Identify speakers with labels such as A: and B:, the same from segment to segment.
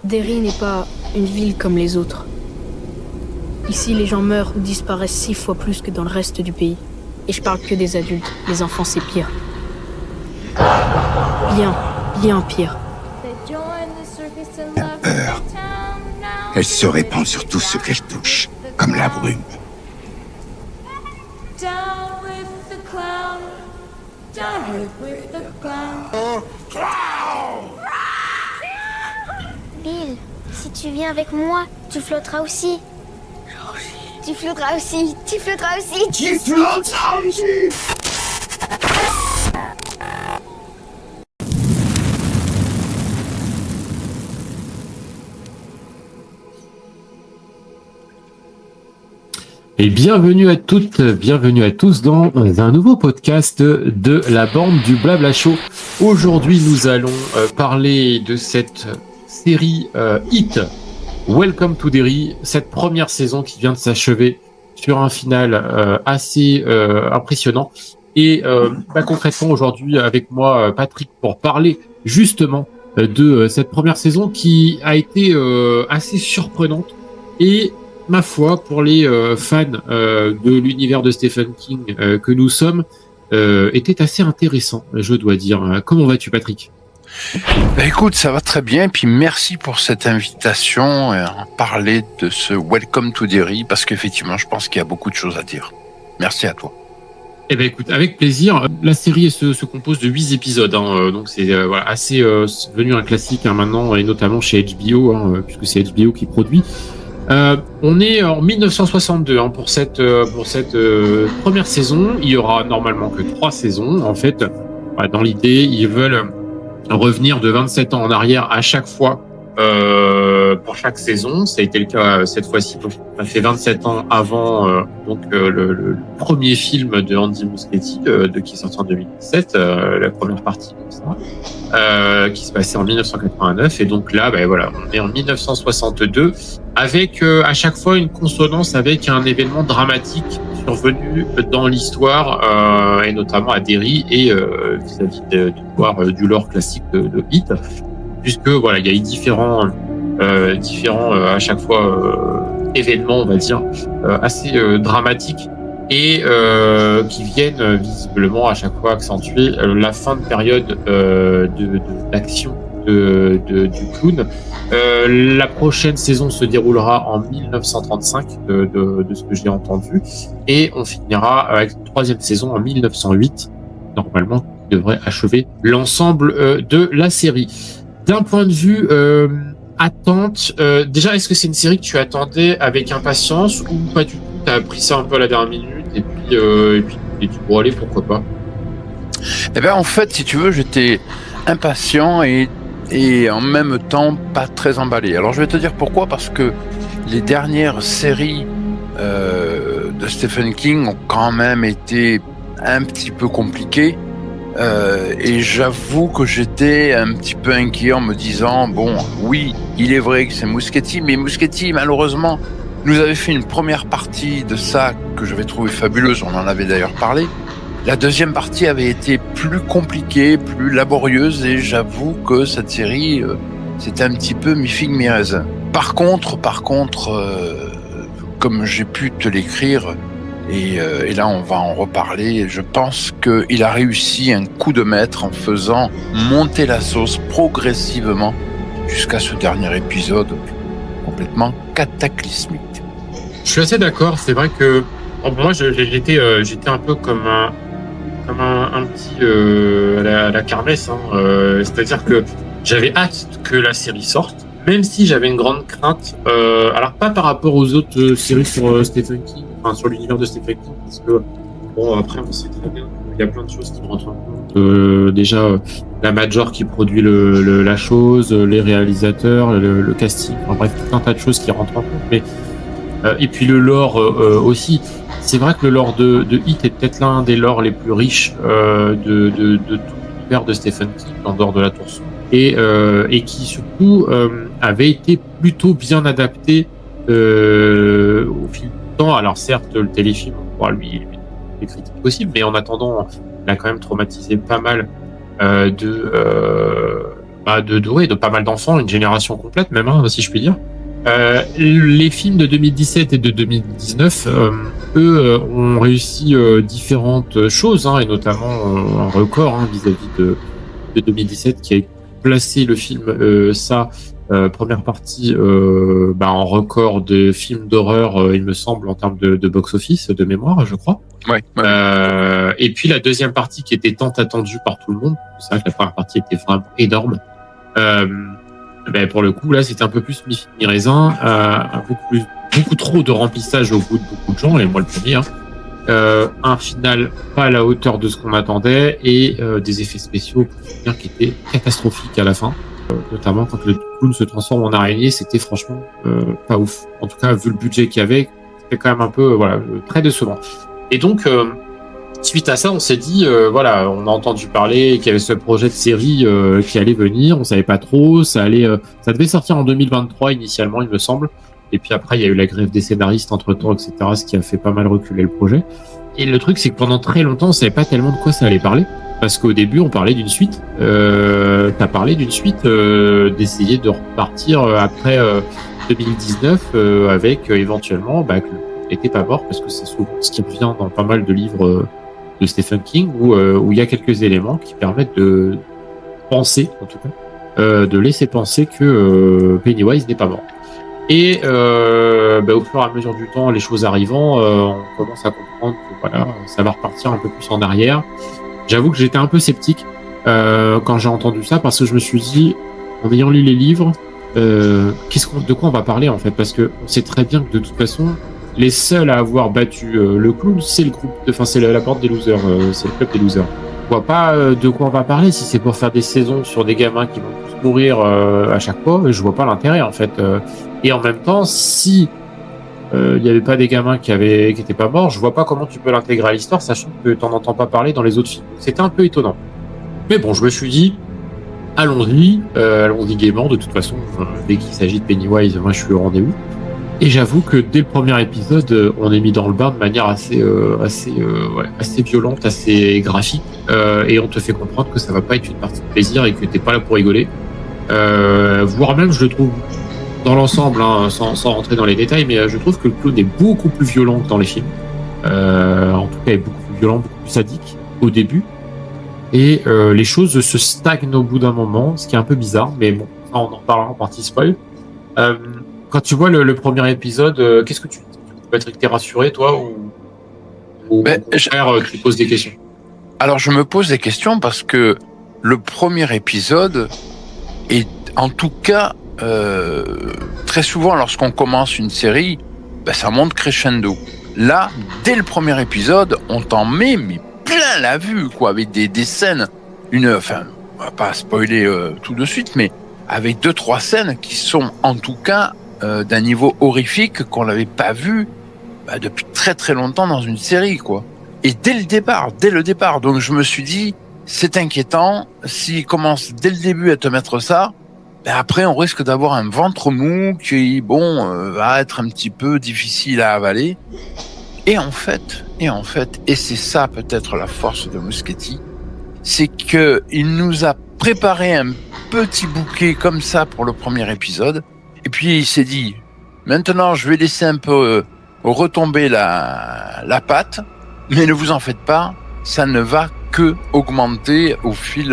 A: Derry n'est pas une ville comme les autres. Ici, les gens meurent ou disparaissent 6 fois plus que dans le reste du pays. Et je parle que des adultes. Les enfants, c'est pire. Bien pire.
B: La peur. Elle se répand sur tout ce qu'elle touche, comme la brume.
C: Bill, si tu viens avec moi, tu flotteras aussi. Tu flotteras aussi. Tu flotteras aussi.
B: Tu flotteras aussi.
D: Et bienvenue à toutes, bienvenue à tous dans un nouveau podcast de la bande du Blabla Show. Aujourd'hui, nous allons parler de cette série Hit, Welcome to Derry, cette première saison qui vient de s'achever sur un final assez impressionnant. Et concrètement, aujourd'hui, avec moi, Patrick, pour parler justement de cette première saison qui a été assez surprenante et ma foi, pour les fans de l'univers de Stephen King que nous sommes, était assez intéressant, je dois dire. Comment vas-tu, Patrick ?
E: Écoute, ça va très bien, et puis merci pour cette invitation à parler de ce Welcome to Derry, parce qu'effectivement, je pense qu'il y a beaucoup de choses à dire. Merci à toi.
D: Eh ben écoute, avec plaisir. La série se compose de 8 épisodes, donc c'est assez devenu un classique maintenant, et notamment chez HBO, puisque c'est HBO qui produit. On est en 1962 pour cette première saison. Il y aura normalement que 3 saisons. En fait, dans l'idée, ils veulent revenir de 27 ans en arrière à chaque fois pour chaque saison. Ça a été le cas cette fois-ci. Donc, ça fait 27 ans avant le premier film de Andy Muschietti qui est sorti en 2017, la première partie comme ça, qui se passait en 1989. Et donc là, on est en 1962 avec à chaque fois une consonance avec un événement dramatique survenu dans l'histoire et notamment à Derry et vis-à-vis du lore classique de Hit, puisque il y a eu différents à chaque fois événements, on va dire, assez dramatiques et qui viennent visiblement à chaque fois accentuer la fin de période de l'action du clown. La prochaine saison se déroulera en 1935 de ce que j'ai entendu, et on finira avec une 3e saison en 1908, normalement, qui devrait achever l'ensemble de la série. D'un point de vue attente, déjà, est-ce que c'est une série que tu attendais avec impatience ou pas du tout? T'as pris ça un peu à la dernière minute et puis tu dis bon allez, pourquoi pas?
E: En fait, si tu veux, j'étais impatient et en même temps pas très emballé. Alors je vais te dire pourquoi, parce que les dernières séries de Stephen King ont quand même été un petit peu compliquées et j'avoue que j'étais un petit peu inquiet en me disant bon, oui, il est vrai que c'est Muschietti, mais Muschietti malheureusement nous avait fait une première partie de ça que j'avais trouvé fabuleuse, on en avait d'ailleurs parlé. La deuxième partie avait été plus compliquée, plus laborieuse, et j'avoue que cette série, c'était un petit peu mi-figue mi-raisin. Par contre, comme j'ai pu te l'écrire, et là on va en reparler, je pense qu'il a réussi un coup de maître en faisant monter la sauce progressivement jusqu'à ce dernier épisode complètement cataclysmique.
D: Je suis assez d'accord, c'est vrai que moi j'étais un peu comme un petit à la kermesse, c'est-à-dire que j'avais hâte que la série sorte, même si j'avais une grande crainte, alors pas par rapport aux autres séries sur Stephen King, sur l'univers de Stephen King, parce que après on sait très bien qu'il y a plein de choses qui rentrent en compte, déjà la major qui produit la chose, les réalisateurs, le casting, bref, tout un tas de choses qui rentrent en compte, mais et puis le lore aussi. C'est vrai que le lore de Hit est peut-être l'un des lores les plus riches de tout l'univers de Stephen King, en dehors de la Tour Sombre, et qui surtout avait été plutôt bien adapté au fil du temps. Alors certes, le téléfilm, on pourra lui des critiques possibles, mais en attendant, il a quand même traumatisé pas mal de pas mal d'enfants, une génération complète même, hein, si je puis dire. Les films de 2017 et de 2019, eux, ont réussi différentes choses, hein, et notamment un record, hein, vis-à-vis de 2017 qui a placé le film première partie en record de films d'horreur, il me semble, en termes de box-office, de mémoire, je crois.
E: Ouais.
D: Et puis la deuxième partie qui était tant attendue par tout le monde, c'est vrai que la première partie était vraiment énorme. Pour le coup, là, c'était un peu plus mi-raisin, beaucoup trop de remplissage au goût de beaucoup de gens, et moi le premier. Un final pas à la hauteur de ce qu'on attendait, et des effets spéciaux qui étaient catastrophiques à la fin. Notamment quand le clown se transforme en araignée, c'était franchement pas ouf. En tout cas, vu le budget qu'il y avait, c'était quand même un peu très décevant. Et donc, suite à ça, on s'est dit, on a entendu parler qu'il y avait ce projet de série qui allait venir. On savait pas trop. Ça devait sortir en 2023 initialement, il me semble. Et puis après, il y a eu la grève des scénaristes entre-temps, etc., ce qui a fait pas mal reculer le projet. Et le truc, c'est que pendant très longtemps, on savait pas tellement de quoi ça allait parler. Parce qu'au début, on parlait d'une suite. T'as parlé d'une suite, d'essayer de repartir après 2019 avec éventuellement que n'était pas mort, parce que c'est souvent ce qui revient dans pas mal de livres de Stephen King, où il y a quelques éléments qui permettent de penser, en tout cas, de laisser penser que Pennywise n'est pas mort. Et au fur et à mesure du temps, les choses arrivant, on commence à comprendre que ça va repartir un peu plus en arrière. J'avoue que j'étais un peu sceptique quand j'ai entendu ça, parce que je me suis dit, en ayant lu les livres, de quoi on va parler en fait, parce que on sait très bien que de toute façon, les seuls à avoir battu le clown, c'est c'est la bande des losers, c'est le club des losers. Je vois pas de quoi on va parler. Si c'est pour faire des saisons sur des gamins qui vont tous mourir à chaque fois, je vois pas l'intérêt en fait. Et en même temps, si il y avait pas des gamins qui étaient pas morts, je vois pas comment tu peux l'intégrer à l'histoire, sachant que t'en entends pas parler dans les autres films. C'était un peu étonnant. Mais bon, je me suis dit, allons-y gaiement. De toute façon, dès qu'il s'agit de Pennywise, moi je suis au rendez-vous. Et j'avoue que dès le premier épisode, on est mis dans le bain de manière assez violente, assez graphique, et on te fait comprendre que ça va pas être une partie de plaisir et que t'es pas là pour rigoler. Voire même, je le trouve, dans l'ensemble, hein, sans rentrer dans les détails, mais je trouve que le clown est beaucoup plus violent que dans les films. En tout cas, il est beaucoup plus violent, beaucoup plus sadique au début. Et les choses se stagnent au bout d'un moment, ce qui est un peu bizarre, mais bon, ça, on en reparlera en partie spoil. Quand tu vois le premier épisode, qu'est-ce que tu peux être que t'es rassuré, toi, ou au contraire, tu te poses des questions?
E: Alors, je me pose des questions parce que le premier épisode est, en tout cas, très souvent, lorsqu'on commence une série, ça monte crescendo. Là, dès le premier épisode, on t'en met plein la vue, quoi, avec des scènes, on va pas spoiler tout de suite, mais avec 2-3 scènes qui sont, en tout cas, d'un niveau horrifique qu'on n'avait pas vu depuis très très longtemps dans une série, quoi. Et dès le départ, donc je me suis dit, c'est inquiétant, s'il commence dès le début à te mettre ça, après on risque d'avoir un ventre mou qui, va être un petit peu difficile à avaler. Et en fait, et c'est ça peut-être la force de Muschietti, c'est que il nous a préparé un petit bouquet comme ça pour le premier épisode, et puis il s'est dit, maintenant je vais laisser un peu retomber la pâte, mais ne vous en faites pas, ça ne va que augmenter au fil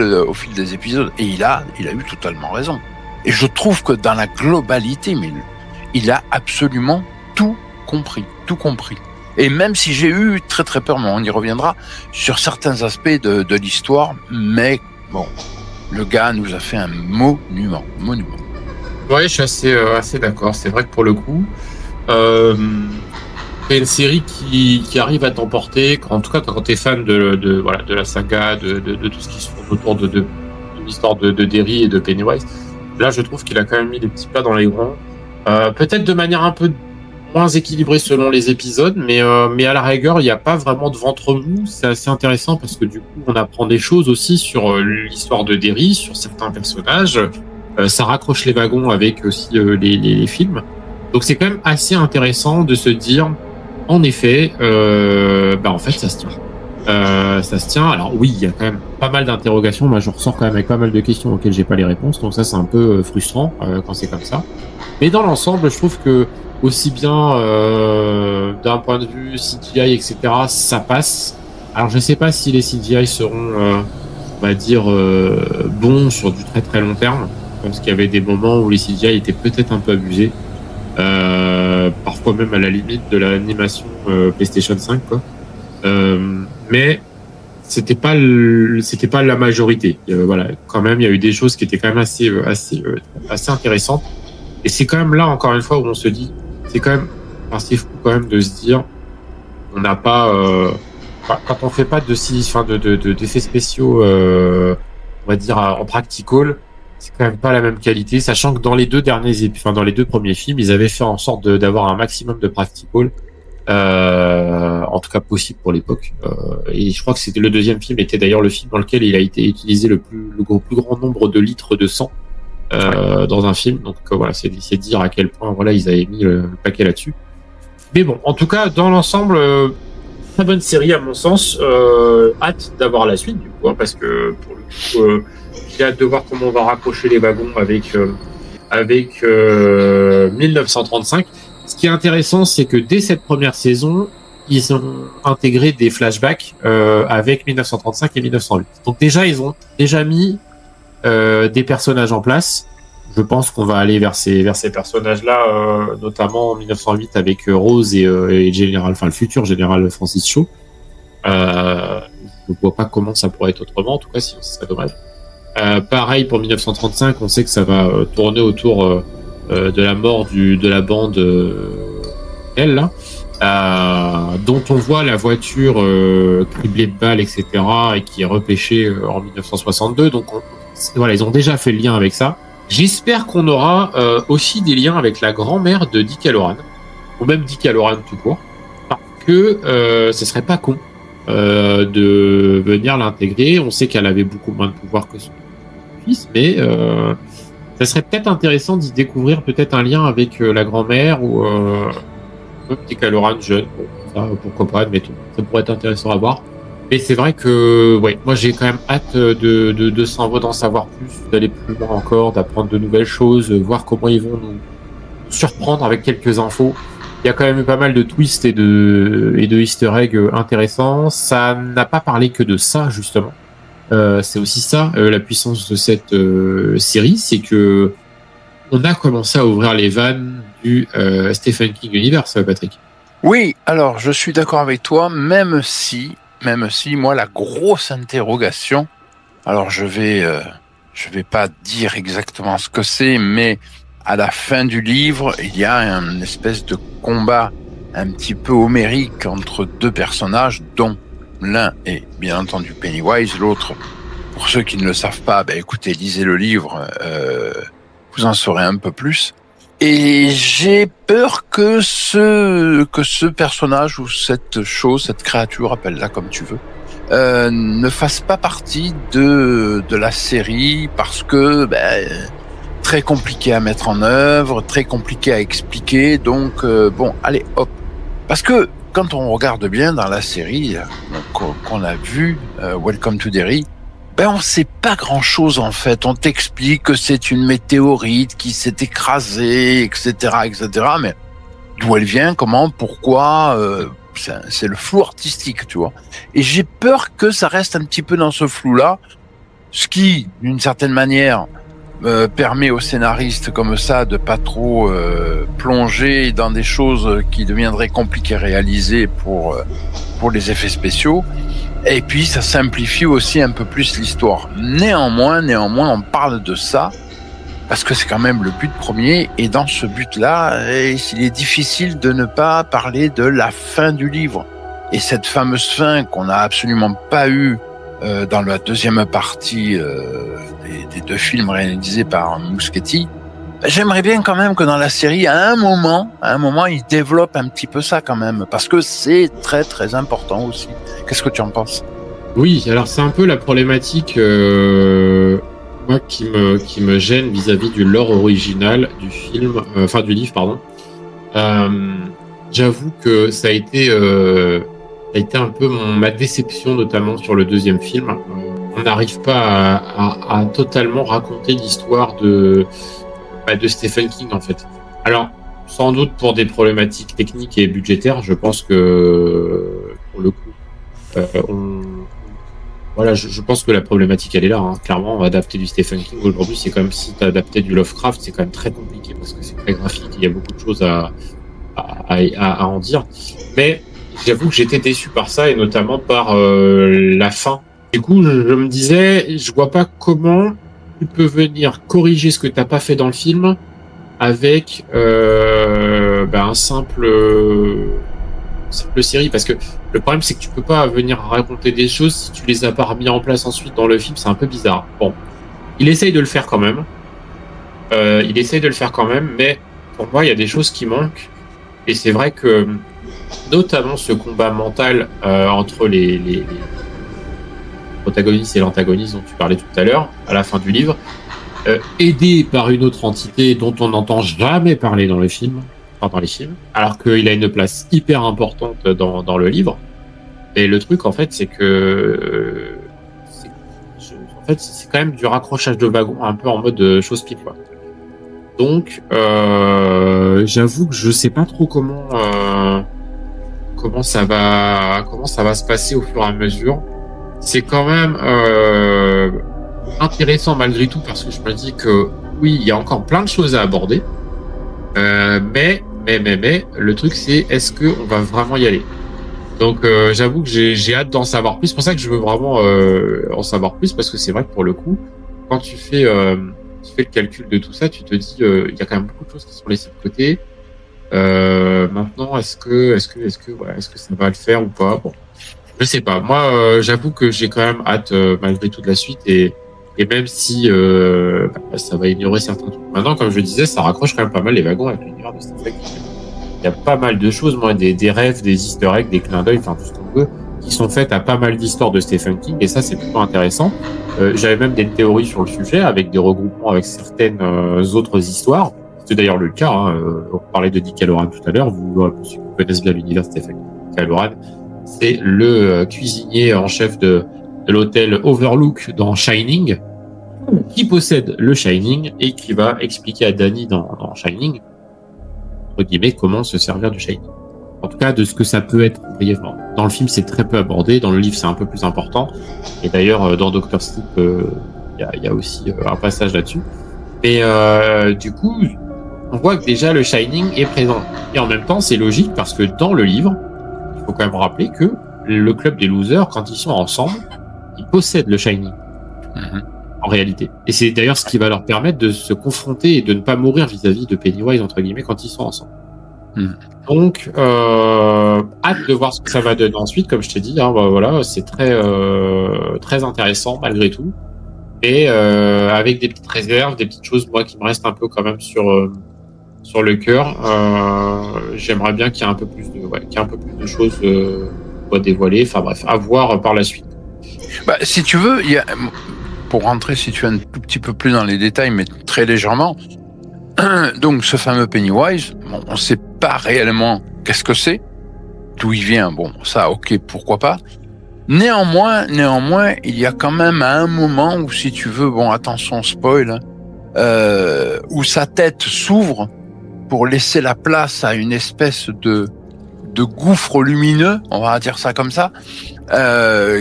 E: des épisodes. Et il a eu totalement raison. Et je trouve que dans la globalité, mais il a absolument tout compris. Et même si j'ai eu très très peur, mais on y reviendra, sur certains aspects de l'histoire, mais bon, le gars nous a fait un monument.
D: Ouais, je suis assez d'accord. C'est vrai que pour le coup, c'est une série qui arrive à t'emporter, en tout cas quand t'es fan de la saga, de tout ce qui se tourne autour de l'histoire de Derry et de Pennywise. Là, je trouve qu'il a quand même mis des petits plats dans les grands. Peut-être de manière un peu moins équilibrée selon les épisodes, mais à la rigueur, il n'y a pas vraiment de ventre mou. C'est assez intéressant parce que du coup, on apprend des choses aussi sur l'histoire de Derry, sur certains personnages. Ça raccroche les wagons avec aussi les films. Donc c'est quand même assez intéressant de se dire, en effet, en fait, ça se tient. ça se tient. Alors oui, il y a quand même pas mal d'interrogations. Moi, je ressors quand même avec pas mal de questions auxquelles j'ai pas les réponses. Donc ça, c'est un peu frustrant quand c'est comme ça. Mais dans l'ensemble, je trouve que aussi bien d'un point de vue CGI, etc., ça passe. Alors je sais pas si les CGI seront, on va dire, bons sur du très très long terme, parce qu'il y avait des moments où les CGI étaient peut-être un peu abusés, parfois même à la limite de l'animation PlayStation 5, quoi. Mais c'était pas la majorité. Voilà, quand même, il y a eu des choses qui étaient quand même assez intéressantes. Et c'est quand même là, encore une fois, où on se dit, c'est quand même assez fou quand même de se dire, on n'a pas, quand on fait pas d'effets spéciaux, on va dire en practical, c'est quand même pas la même qualité, sachant que dans les deux premiers films, ils avaient fait en sorte d'avoir un maximum de practical, en tout cas possible pour l'époque. Et je crois que c'était le deuxième film était d'ailleurs le film dans lequel il a été utilisé le plus grand nombre de litres de sang. Dans un film, donc voilà, c'est dire à quel point voilà ils avaient mis le paquet là-dessus. Mais bon, en tout cas, dans l'ensemble, très bonne série à mon sens. Hâte d'avoir la suite du coup, hein, parce que pour le coup, j'ai hâte de voir comment on va raccrocher les wagons avec 1935. Ce qui est intéressant, c'est que dès cette première saison, ils ont intégré des flashbacks avec 1935 et 1908. Donc déjà, ils ont déjà mis des personnages en place. Je pense qu'on va aller vers ces personnages-là, notamment en 1908 avec Rose et le futur général Francis Shaw. Je vois pas comment ça pourrait être autrement, en tout cas, sinon ce serait dommage. Pareil pour 1935, on sait que ça va tourner autour de la mort de la bande elle là, dont on voit la voiture criblée de balles, etc., et qui est repêchée en 1962. Donc voilà, ils ont déjà fait le lien avec ça. J'espère qu'on aura aussi des liens avec la grand-mère de Dick Hallorann, ou même Dick Hallorann tout court, parce que ce serait pas con de venir l'intégrer. On sait qu'elle avait beaucoup moins de pouvoir que son fils, mais ça serait peut-être intéressant d'y découvrir peut-être un lien avec la grand-mère ou Dick Hallorann jeune. Bon, ça, pourquoi pas, admettons. Ça pourrait être intéressant à voir. Mais c'est vrai que, ouais, moi j'ai quand même hâte d'en savoir plus, d'aller plus loin encore, d'apprendre de nouvelles choses, voir comment ils vont nous surprendre avec quelques infos. Il y a quand même eu pas mal de twists et de easter eggs intéressants. Ça n'a pas parlé que de ça, justement. C'est aussi ça, la puissance de cette série, c'est que on a commencé à ouvrir les vannes du Stephen King Universe, Patrick.
E: Oui, alors je suis d'accord avec toi, même si moi la grosse interrogation, alors je vais pas dire exactement ce que c'est, mais à la fin du livre, il y a une espèce de combat un petit peu homérique entre deux personnages, dont l'un est bien entendu Pennywise, l'autre, pour ceux qui ne le savent pas, écoutez, lisez le livre, vous en saurez un peu plus. Et j'ai peur que ce personnage ou cette chose, cette créature, appelle-la comme tu veux, ne fasse pas partie de la série parce que très compliqué à mettre en œuvre, très compliqué à expliquer. Donc bon, allez hop, parce que quand on regarde bien dans la série qu'on a vu, Welcome to Derry, on sait pas grand-chose en fait. On t'explique que c'est une météorite qui s'est écrasée, etc., mais d'où elle vient, comment, pourquoi, c'est le flou artistique, tu vois. Et j'ai peur que ça reste un petit peu dans ce flou-là, ce qui, d'une certaine manière, permet aux scénaristes comme ça de pas trop plonger dans des choses qui deviendraient compliquées à réaliser pour les effets spéciaux. Et puis ça simplifie aussi un peu plus l'histoire. Néanmoins, on parle de ça parce que c'est quand même le but premier. Et dans ce but-là, il est difficile de ne pas parler de la fin du livre. Et cette fameuse fin qu'on n'a absolument pas eue dans la deuxième partie des deux films réalisés par Muschietti. J'aimerais bien quand même que dans la série, à un moment, il développe un petit peu ça quand même, parce que c'est très très important aussi. Qu'est-ce que tu en penses ?
D: Oui, alors c'est un peu la problématique moi qui me gêne vis-à-vis du lore original du film, du livre, pardon. J'avoue que ça a été a été un peu ma déception, notamment sur le deuxième film. On n'arrive pas à totalement raconter l'histoire de Stephen King, en fait. Alors, sans doute pour des problématiques techniques et budgétaires, je pense que, pour le coup, voilà, je pense que la problématique, elle est là. Hein. Clairement, adapter du Stephen King aujourd'hui, c'est quand même, si tu adaptais du Lovecraft, c'est quand même très compliqué parce que c'est très graphique, il y a beaucoup de choses à en dire. Mais j'avoue que j'étais déçu par ça, et notamment par la fin. Du coup, je me disais, je vois pas comment tu peux venir corriger ce que t'as pas fait dans le film avec un simple série, parce que le problème, c'est que tu peux pas venir raconter des choses si tu les as pas remis en place ensuite dans le film. C'est un peu bizarre. Bon, il essaye de le faire quand même. Mais pour moi, il y a des choses qui manquent. Et c'est vrai que, notamment ce combat mental entre les protagonistes et l'antagoniste dont tu parlais tout à l'heure, à la fin du livre, aidé par une autre entité dont on n'entend jamais parler dans les films, alors qu'il a une place hyper importante dans le livre. Et le truc, en fait, c'est que c'est quand même du raccrochage de wagon, un peu en mode chausse-pied, quoi. Donc, j'avoue que je sais pas trop comment ça va se passer au fur et à mesure. C'est quand même intéressant malgré tout, parce que je me dis que oui, il y a encore plein de choses à aborder, mais le truc, c'est est-ce que on va vraiment y aller? Donc j'avoue que j'ai hâte d'en savoir plus. C'est pour ça que je veux vraiment en savoir plus, parce que c'est vrai que pour le coup, quand tu fais le calcul de tout ça, tu te dis il y a quand même beaucoup de choses qui sont laissées de côté. Maintenant, est-ce que ça va le faire ou pas? Bon, je sais pas. Moi, j'avoue que j'ai quand même hâte malgré tout de la suite, et même si ça va ignorer certains trucs. Maintenant, comme je disais, ça raccroche quand même pas mal les wagons avec l'univers de Star Trek. Il y a pas mal de choses, moi, des rêves, des easter eggs, des clins d'œil, enfin tout ce qu'on veut, qui sont faites à pas mal d'histoires de Stephen King, et ça, c'est plutôt intéressant. J'avais même des théories sur le sujet, avec des regroupements avec certaines autres histoires. C'est d'ailleurs le cas. Hein. On parlait de Dick Hallorann tout à l'heure. Pour ceux qui connaissent bien l'univers de Stephen King, Dick Hallorann, c'est le cuisinier en chef de l'hôtel Overlook dans Shining, qui possède le Shining et qui va expliquer à Danny dans Shining, entre guillemets, comment se servir du Shining. En tout cas, de ce que ça peut être brièvement. Dans le film, c'est très peu abordé. Dans le livre, c'est un peu plus important. Et d'ailleurs, dans Dr. Sleep, il y a aussi un passage là-dessus. Et du coup, on voit que déjà le Shining est présent. Et en même temps, c'est logique, parce que dans le livre, il faut quand même rappeler que le club des losers, quand ils sont ensemble, ils possèdent le Shining. En réalité. Et c'est d'ailleurs ce qui va leur permettre de se confronter et de ne pas mourir vis-à-vis de Pennywise, entre guillemets, quand ils sont ensemble. Donc, hâte de voir ce que ça va donner ensuite, comme je t'ai dit. Hein, voilà, c'est très intéressant malgré tout. Et avec des petites réserves, des petites choses, moi, qui me restent un peu quand même sur le cœur. J'aimerais bien qu'il y ait un peu plus de choses à dévoiler. Enfin bref, à voir par la suite.
E: Bah, si tu veux, pour rentrer, si tu es un tout petit peu plus dans les détails, mais très légèrement, donc ce fameux Pennywise, bon, on ne sait pas réellement qu'est-ce que c'est, d'où il vient, bon, ça, ok, pourquoi pas. Néanmoins, il y a quand même un moment où, si tu veux, bon, attention, spoil, où sa tête s'ouvre pour laisser la place à une espèce de gouffre lumineux, on va dire ça comme ça,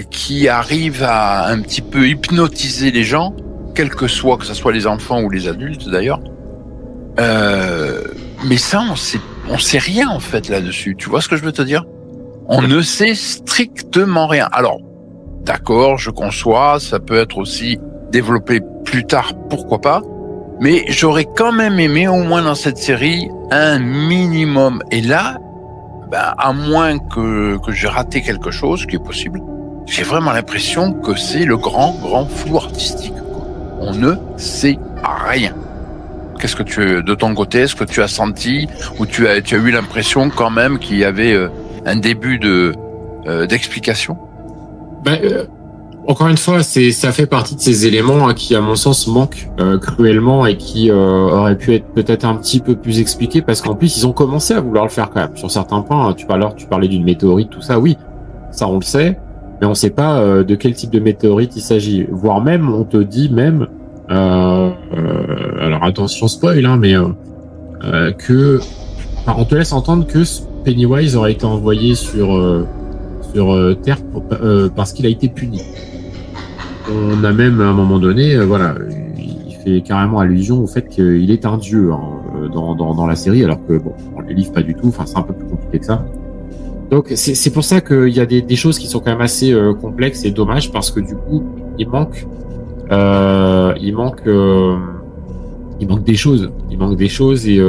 E: qui arrive à un petit peu hypnotiser les gens, quel que ce soit les enfants ou les adultes d'ailleurs. Mais ça, on sait rien en fait là-dessus. Tu vois ce que je veux te dire? On ne sait strictement rien. Alors, d'accord, je conçois, ça peut être aussi développé plus tard, pourquoi pas. Mais j'aurais quand même aimé, au moins dans cette série, un minimum. Et là, à moins que j'ai raté quelque chose, ce qui est possible, j'ai vraiment l'impression que c'est le grand flou artistique. On ne sait rien. Qu'est-ce que de ton côté, est-ce que tu as senti, ou tu as eu l'impression quand même qu'il y avait un début d'explication?
D: Encore une fois, ça fait partie de ces éléments qui, à mon sens, manquent cruellement, et qui auraient pu être peut-être un petit peu plus expliqués, parce qu'en plus, ils ont commencé à vouloir le faire quand même. Sur certains points, tu parlais d'une météorite, tout ça, oui. ça on le sait, mais on sait pas de quel type de météorite il s'agit. Voire même, on te dit même, alors attention spoil, hein, mais que, enfin, on te laisse entendre que Pennywise aurait été envoyé sur Terre parce qu'il a été puni. On a même à un moment donné, voilà, il fait carrément allusion au fait qu'il est un dieu dans la série, alors que bon, on les livre pas du tout. Enfin, c'est un peu plus compliqué que ça. Donc c'est pour ça qu'il y a des choses qui sont quand même assez complexes et dommages, parce que du coup il manque des choses. Il manque des choses et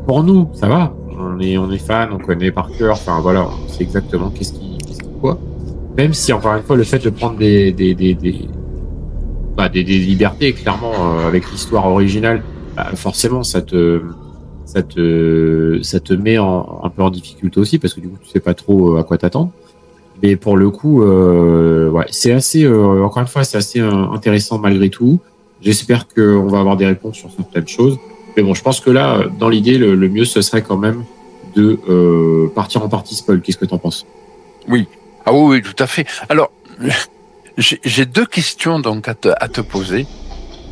D: pour nous ça va. On est fan, on connaît par cœur. Enfin voilà, on sait exactement qu'est-ce qui quoi. Même si encore une fois le fait de prendre des libertés clairement avec l'histoire originale, forcément ça te met un peu en difficulté aussi, parce que du coup tu sais pas trop à quoi t'attendre. Mais pour le coup, ouais, c'est assez encore une fois c'est assez intéressant malgré tout. J'espère qu'on va avoir des réponses sur certaines choses. Mais bon, je pense que là, dans l'idée, le mieux ce serait quand même de partir en partie spoil. Qu'est-ce que t'en penses?
E: Oui. Ah oui, tout à fait. Alors, j'ai deux questions donc à te poser.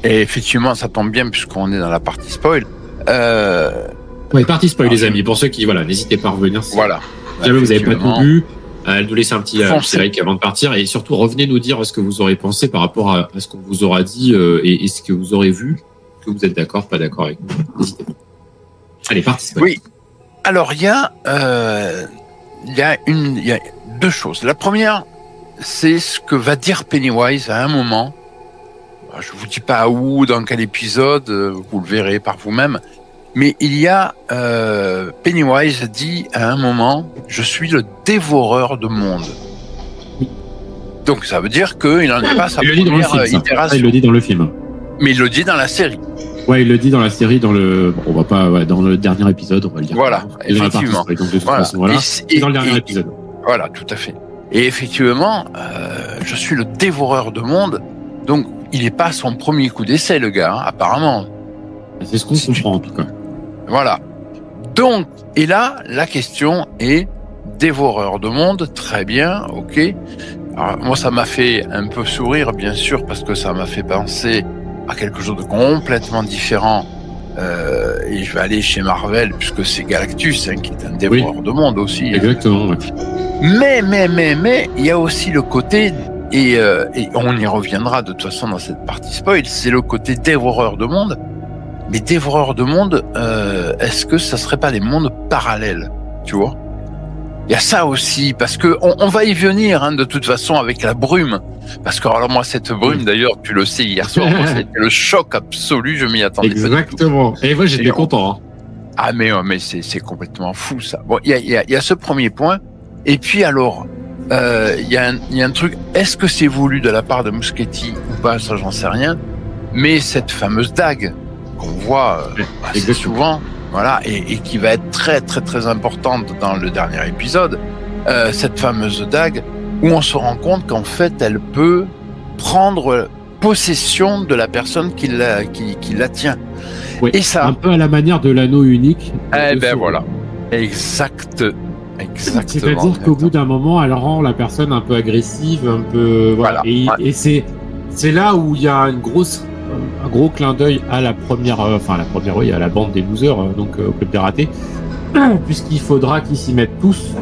E: Et effectivement, ça tombe bien puisqu'on est dans la partie spoil.
D: Ouais, partie spoil, les amis. Pour ceux qui, voilà, n'hésitez pas à revenir.
E: Voilà.
D: Si jamais vous n'avez pas tout vu, nous laisser un petit like avant de partir, et surtout revenez nous dire ce que vous aurez pensé par rapport à ce qu'on vous aura dit et ce que vous aurez vu. Que vous êtes d'accord, pas d'accord avec nous. N'hésitez pas. Allez, partie spoil.
E: Oui. Alors, il y a deux choses. La première, c'est ce que va dire Pennywise à un moment. Je vous dis pas où, dans quel épisode, vous le verrez par vous-même. Mais il y a Pennywise dit à un moment, je suis le dévoreur de monde. Donc ça veut dire qu'il n'en est pas sa première itération.
D: Il le dit dans le film.
E: Mais il le dit dans la série.
D: Ouais, il le dit dans la série, dans le dernier épisode, on va le dire.
E: Voilà, effectivement.
D: Donc de toute façon, voilà. Et dans le dernier épisode.
E: Voilà, tout à fait. Et effectivement, je suis le dévoreur de monde. Donc, il n'est pas son premier coup d'essai, le gars, hein, apparemment.
D: C'est ce qu'on comprend, en tout cas.
E: Voilà. Donc, et là, la question est dévoreur de monde, très bien, ok. Alors, moi, ça m'a fait un peu sourire, bien sûr, parce que ça m'a fait penser à quelque chose de complètement différent. Et je vais aller chez Marvel, puisque c'est Galactus, hein, qui est un dévoreur de monde aussi.
D: Exactement, ouais.
E: Mais, il y a aussi le côté, et on y reviendra de toute façon dans cette partie spoil, c'est le côté dévoreur de monde. Mais dévoreur de monde, est-ce que ça serait pas des mondes parallèles, tu vois? Il y a ça aussi, parce que on va y venir, hein, de toute façon, avec la brume. Parce que alors moi, cette brume, d'ailleurs, tu le sais, hier soir, c'était le choc absolu, je m'y attendais pas.
D: Exactement. Et moi, j'étais content. Hein.
E: Ah mais c'est complètement fou, ça. Bon, il y a ce premier point. Et puis alors, il y a un truc. Est-ce que c'est voulu de la part de Muschietti ou pas? Ça, j'en sais rien. Mais cette fameuse dague qu'on voit assez souvent. Voilà, et qui va être très très très importante dans le dernier épisode, cette fameuse dague, où on se rend compte qu'en fait elle peut prendre possession de la personne qui la tient.
D: Oui,
E: et ça,
D: un peu à la manière de l'anneau unique.
E: Eh ben voilà, exactement.
D: C'est-à-dire qu'au bout d'un moment, elle rend la personne un peu agressive, un peu voilà. Et c'est là où il y a un gros clin d'œil à la première, oui, à la bande des losers, donc au club des ratés, puisqu'il faudra qu'ils s'y mettent tous,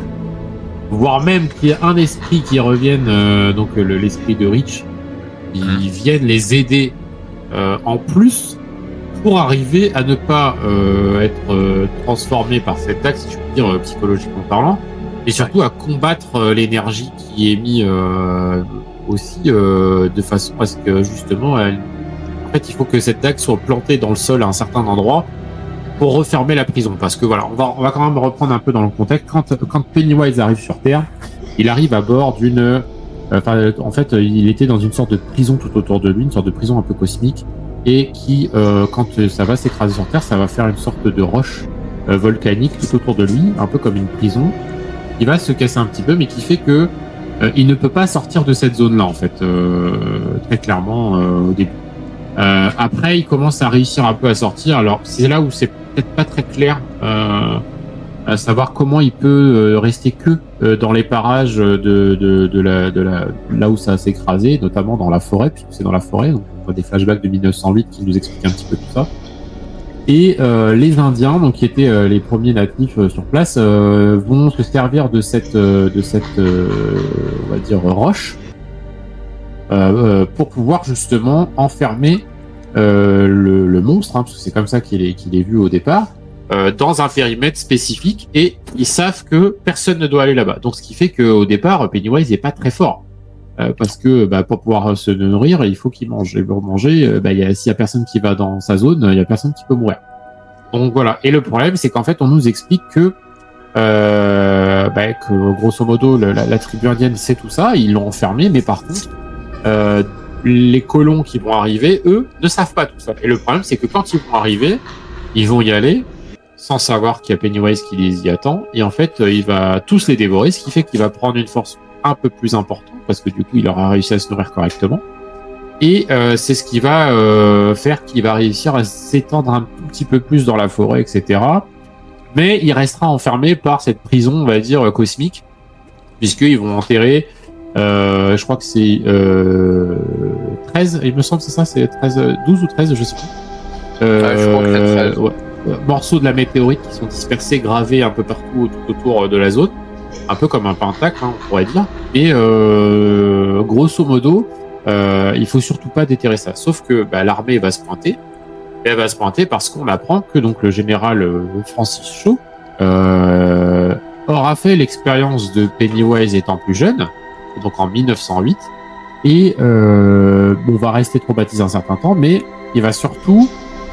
D: voire même qu'il y ait un esprit qui revienne, donc l'esprit de Rich, qui vienne les aider en plus pour arriver à ne pas être transformé par cette dague, si je puis dire, psychologiquement parlant, et surtout à combattre l'énergie qui est mise aussi de façon à ce que justement en fait, il faut que cette dague soit plantée dans le sol à un certain endroit pour refermer la prison. Parce que voilà, on va quand même reprendre un peu dans le contexte. Quand Pennywise arrive sur Terre, il arrive à bord d'une... en fait, il était dans une sorte de prison tout autour de lui, une sorte de prison un peu cosmique, et qui, quand ça va s'écraser sur Terre, ça va faire une sorte de roche volcanique tout autour de lui, un peu comme une prison, qui va se casser un petit peu, mais qui fait que il ne peut pas sortir de cette zone-là, en fait, très clairement, au début. Après, il commence à réussir un peu à sortir. Alors, c'est là où c'est peut-être pas très clair à savoir comment il peut rester que dans les parages là où ça s'est écrasé, notamment dans la forêt, puisque c'est dans la forêt. Donc on voit des flashbacks de 1908 qui nous expliquent un petit peu tout ça. Et les Indiens, donc qui étaient les premiers natifs sur place, vont se servir de cette on va dire roche pour pouvoir justement enfermer le monstre, parce que c'est comme ça qu'il est vu au départ, dans un périmètre spécifique, et ils savent que personne ne doit aller là-bas. Donc ce qui fait qu'au départ, Pennywise n'est pas très fort. Parce que pour pouvoir se nourrir, il faut qu'il mange. Et pour manger, s'il y a personne qui va dans sa zone, il y a personne qui peut mourir. Donc voilà. Et le problème, c'est qu'en fait, on nous explique que grosso modo, la tribu indienne sait tout ça, ils l'ont enfermé, mais par contre, les colons qui vont arriver, eux, ne savent pas tout ça. Et le problème, c'est que quand ils vont arriver, ils vont y aller sans savoir qu'il y a Pennywise qui les y attend, et en fait, il va tous les dévorer, ce qui fait qu'il va prendre une force un peu plus importante, parce que du coup, il aura réussi à se nourrir correctement. Et c'est ce qui va faire qu'il va réussir à s'étendre un tout petit peu plus dans la forêt, etc. Mais il restera enfermé par cette prison, on va dire, cosmique, puisqu'ils vont enterrer, je crois que c'est 13, il me semble que c'est ça, c'est 12 ou 13, je sais plus.
E: Je crois que c'est 13.
D: Ouais, morceaux de la météorite qui sont dispersés, gravés un peu partout tout autour de la zone. Un peu comme un pentacle, on pourrait dire. Et grosso modo, il faut surtout pas déterrer ça. Sauf que l'armée va se pointer. Et elle va se pointer parce qu'on apprend que donc le général Francis Shaw aura fait l'expérience de Pennywise étant plus jeune, donc en 1908. Et va rester traumatisé un certain temps, mais il va surtout,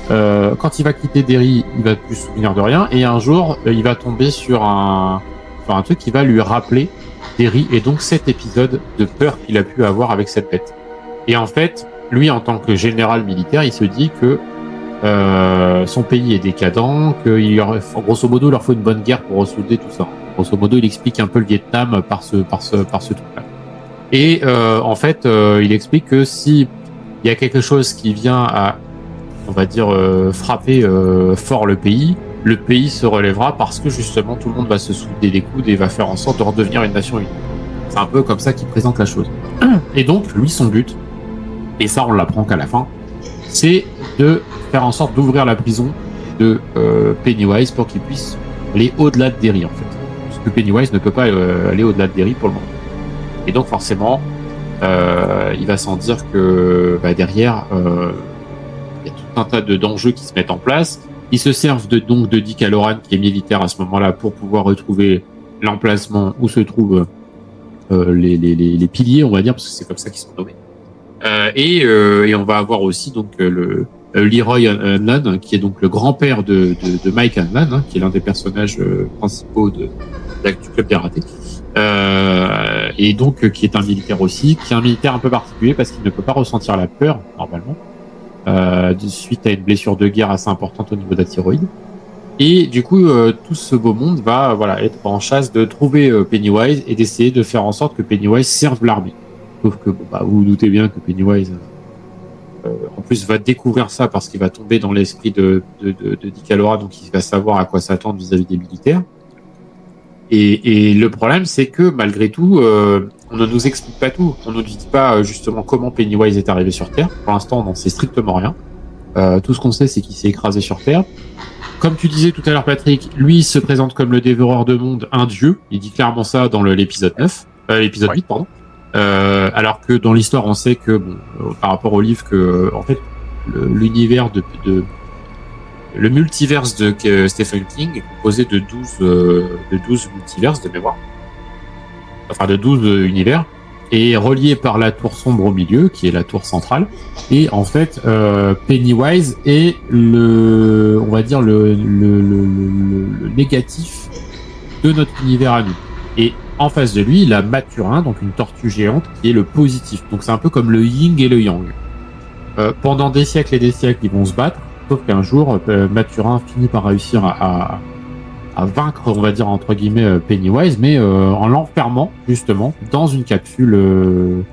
D: quand il va quitter Derry, il va plus se souvenir de rien. Et un jour, il va tomber sur un truc qui va lui rappeler Derry, et donc cet épisode de peur qu'il a pu avoir avec cette bête. Et en fait, lui, en tant que général militaire, il se dit que son pays est décadent, grosso modo, il leur faut une bonne guerre pour ressouder tout ça. Grosso modo, il explique un peu le Vietnam par ce truc-là. Et en fait, il explique que si il y a quelque chose qui vient à, on va dire, frapper fort le pays se relèvera, parce que justement tout le monde va se souder les coudes et va faire en sorte de redevenir une nation unie. C'est un peu comme ça qu'il présente la chose. Et donc, lui, son but, et ça on l'apprend qu'à la fin, c'est de faire en sorte d'ouvrir la prison de Pennywise pour qu'il puisse aller au-delà de Derry, en fait. Parce que Pennywise ne peut pas aller au-delà de Derry pour le moment. Et donc forcément, il va sans dire que derrière, il y a tout un tas d'enjeux qui se mettent en place. Ils se servent donc de Dick Hallorann, qui est militaire à ce moment-là, pour pouvoir retrouver l'emplacement où se trouvent les piliers, on va dire, parce que c'est comme ça qu'ils sont nommés. Et on va avoir aussi donc Leroy Hanlon, qui est donc le grand-père de Mike Hanlon, qui est l'un des personnages principaux du Club des Ratés. Et donc qui est un militaire aussi, qui est un militaire un peu particulier parce qu'il ne peut pas ressentir la peur normalement, suite à une blessure de guerre assez importante au niveau de la thyroïde. Et du coup, tout ce beau monde va être en chasse de trouver Pennywise et d'essayer de faire en sorte que Pennywise serve l'armée. Sauf que vous vous doutez bien que Pennywise en plus va découvrir ça parce qu'il va tomber dans l'esprit de Dick Hallorann, donc il va savoir à quoi s'attendre vis-à-vis des militaires. Et le problème, c'est que malgré tout, on ne nous explique pas tout. On ne nous dit pas justement comment Pennywise est arrivé sur Terre. Pour l'instant, on n'en sait strictement rien. Tout ce qu'on sait, c'est qu'il s'est écrasé sur Terre. Comme tu disais tout à l'heure, Patrick, lui, il se présente comme le dévoreur de monde, un dieu. Il dit clairement ça dans l'épisode 8, pardon. Alors que dans l'histoire, on sait que, par rapport au livre, que en fait, l'univers le multiverse de Stephen King est composé de 12 multiverses de mémoire. Enfin, de 12 univers, et relié par la tour sombre au milieu, qui est la tour centrale. Et en fait, Pennywise est on va dire le négatif de notre univers à nous. Et en face de lui, il a Maturin, donc une tortue géante, qui est le positif. Donc c'est un peu comme le yin et le yang. Pendant des siècles et des siècles, ils vont se battre. Sauf qu'un jour, Maturin finit par réussir à vaincre, on va dire, entre guillemets, Pennywise, mais en l'enfermant, justement, dans une capsule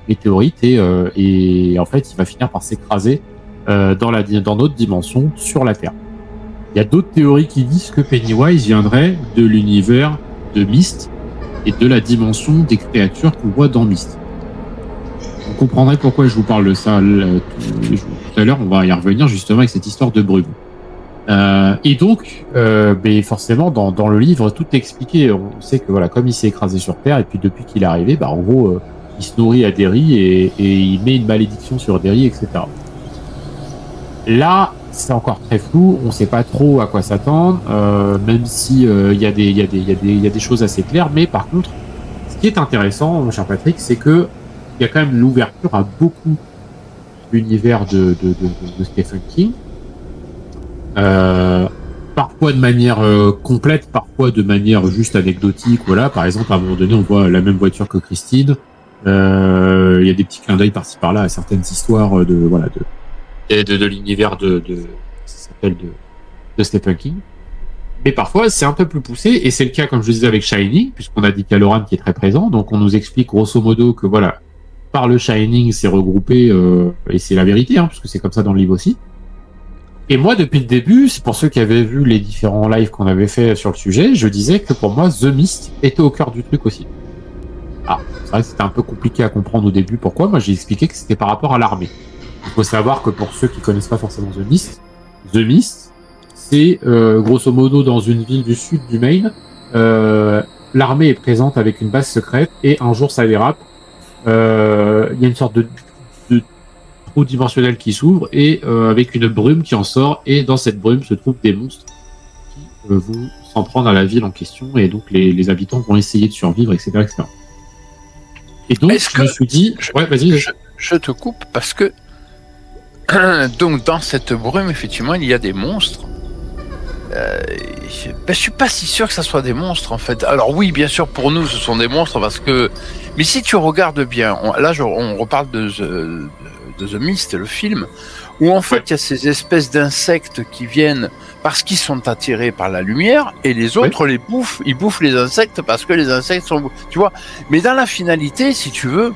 D: météorite, et en fait, il va finir par s'écraser dans notre dimension, sur la Terre. il y a d'autres théories qui disent que Pennywise viendrait de l'univers de Myst et de la dimension des créatures qu'on voit dans Myst. Vous comprendrez pourquoi je vous parle de ça tout à l'heure. On va y revenir justement avec cette histoire de brume. Et donc, mais forcément, dans le livre, tout est expliqué. On sait que voilà, comme il s'est écrasé sur Terre, et puis depuis qu'il est arrivé, en gros, il se nourrit à Derry et il met une malédiction sur Derry, etc. Là, c'est encore très flou. On ne sait pas trop à quoi s'attendre, même si il y a des choses assez claires. Mais par contre, ce qui est intéressant, mon cher Patrick, c'est que il y a quand même l'ouverture à beaucoup d'univers de Stephen King. Parfois de manière complète, parfois de manière juste anecdotique. Voilà, par exemple, à un moment donné, on voit la même voiture que Christine. Il y a des petits clins d'œil par-ci par-là à certaines histoires de l'univers de Stephen King. Mais parfois, c'est un peu plus poussé, et c'est le cas, comme je disais, avec Shining, puisqu'on a dit Halloran qui est très présent. Donc, on nous explique grosso modo que voilà, par le Shining, c'est regroupé, et c'est la vérité, hein, parce que c'est comme ça dans le livre aussi. Et moi, depuis le début, c'est pour ceux qui avaient vu les différents lives qu'on avait fait sur le sujet, je disais que pour moi, The Mist était au cœur du truc aussi. Ah, c'est vrai que c'était un peu compliqué à comprendre au début. Pourquoi ? Moi, j'ai expliqué que c'était par rapport à l'armée. Il faut savoir que pour ceux qui connaissent pas forcément The Mist, c'est grosso modo dans une ville du sud du Maine. L'armée est présente avec une base secrète et un jour ça dérape. Il y a une sorte de trou dimensionnel qui s'ouvre et avec une brume qui en sort, et dans cette brume se trouvent des monstres qui vont s'en prendre à la ville en question, et donc les habitants vont essayer de survivre, etc. etc. Et donc je me suis dit... Ouais, vas-y.
E: Je te coupe parce que donc dans cette brume, effectivement, il y a des monstres. Je suis pas si sûr que ça soit des monstres en fait. Alors oui, bien sûr, pour nous, ce sont des monstres parce que... Mais si tu regardes bien, on reparle de The Mist, le film, où en fait il y a ces espèces d'insectes qui viennent parce qu'ils sont attirés par la lumière, et les autres les bouffent. Ils bouffent les insectes parce que les insectes sont... Tu vois. Mais dans la finalité, si tu veux,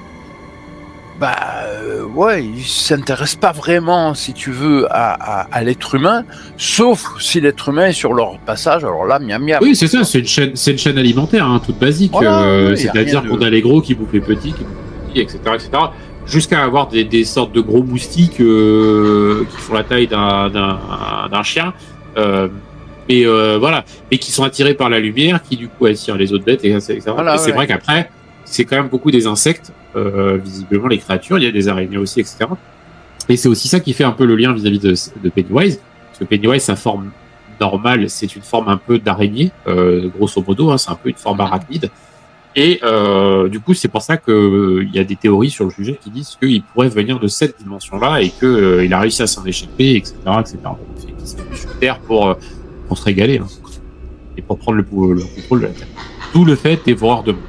E: ils s'intéressent pas vraiment, si tu veux, à l'être humain, sauf si l'être humain est sur leur passage. Alors là, miam miam.
D: Oui, c'est ça, c'est une chaîne alimentaire, hein, toute basique.
E: Voilà,
D: c'est-à-dire qu'on a les gros qui bouffent les petits, etc., etc. Jusqu'à avoir des sortes de gros moustiques qui font la taille d'un chien, voilà, et qui sont attirés par la lumière, qui du coup attirent les autres bêtes, etc. Voilà, et c'est vrai qu'après, c'est quand même beaucoup des insectes, visiblement les créatures, il y a des araignées aussi, etc. Et c'est aussi ça qui fait un peu le lien vis-à-vis de Pennywise, parce que Pennywise, sa forme normale, c'est une forme un peu d'araignée, grosso modo, hein, c'est un peu une forme arachnide. Et du coup, c'est pour ça que il y a des théories sur le sujet qui disent qu'il pourrait venir de cette dimension-là et que il a réussi à s'en échapper, etc., etc. Il s'est mis sur Terre pour se régaler, hein, et pour prendre le contrôle de la Terre. D'où le fait des dévoreurs de monde.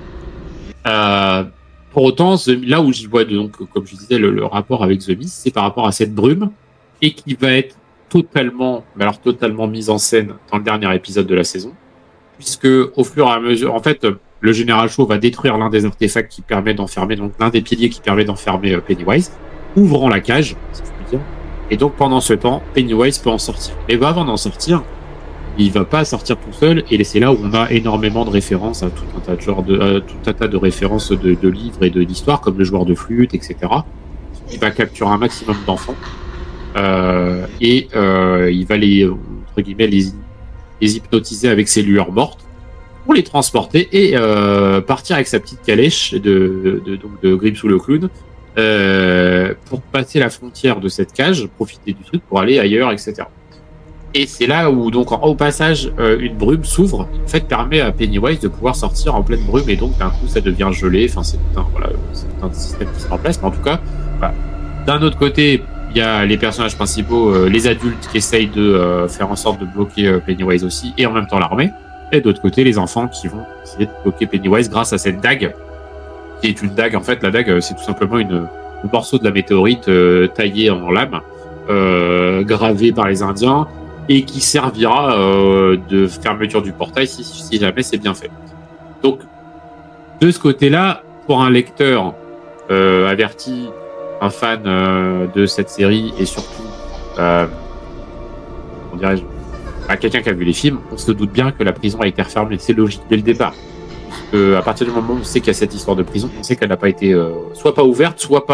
D: Pour autant, là où j'y vois donc, comme je disais, le rapport avec The Mist, c'est par rapport à cette brume, et qui va être totalement mise en scène dans le dernier épisode de la saison, puisque au fur et à mesure, en fait, le général Shaw va détruire l'un des artefacts qui permet d'enfermer, donc l'un des piliers qui permet d'enfermer Pennywise, ouvrant la cage, si je puis dire. Et donc pendant ce temps, Pennywise peut en sortir. Mais avant d'en sortir, il va pas sortir tout seul, et c'est là où on a énormément de références à tout un tas de références de livres et d'histoires, comme le joueur de flûte, etc. Il va capturer un maximum d'enfants, et il va entre guillemets, les hypnotiser avec ses lueurs mortes, pour les transporter et partir avec sa petite calèche de Grimsou le clown, pour passer la frontière de cette cage, profiter du truc pour aller ailleurs, etc. Et c'est là où, donc, au passage, une brume s'ouvre, en fait, permet à Pennywise de pouvoir sortir en pleine brume, et donc, d'un coup, ça devient gelé. Enfin, c'est tout un système qui se met en place, mais en tout cas, voilà. D'un autre côté, il y a les personnages principaux, les adultes qui essayent de faire en sorte de bloquer Pennywise aussi, et en même temps l'armée. Et de l'autre côté, les enfants qui vont essayer de bloquer Pennywise grâce à cette dague, qui est une dague. En fait, la dague, c'est tout simplement un morceau de la météorite taillé en lame, gravé par les Indiens, et qui servira de fermeture du portail si jamais c'est bien fait. Donc, de ce côté-là, pour un lecteur averti, un fan de cette série, et surtout, comment dirais-je, quelqu'un qui a vu les films, on se doute bien que la prison a été refermée. C'est logique dès le départ. À partir du moment où on sait qu'il y a cette histoire de prison, on sait qu'elle n'a pas été soit pas ouverte, soit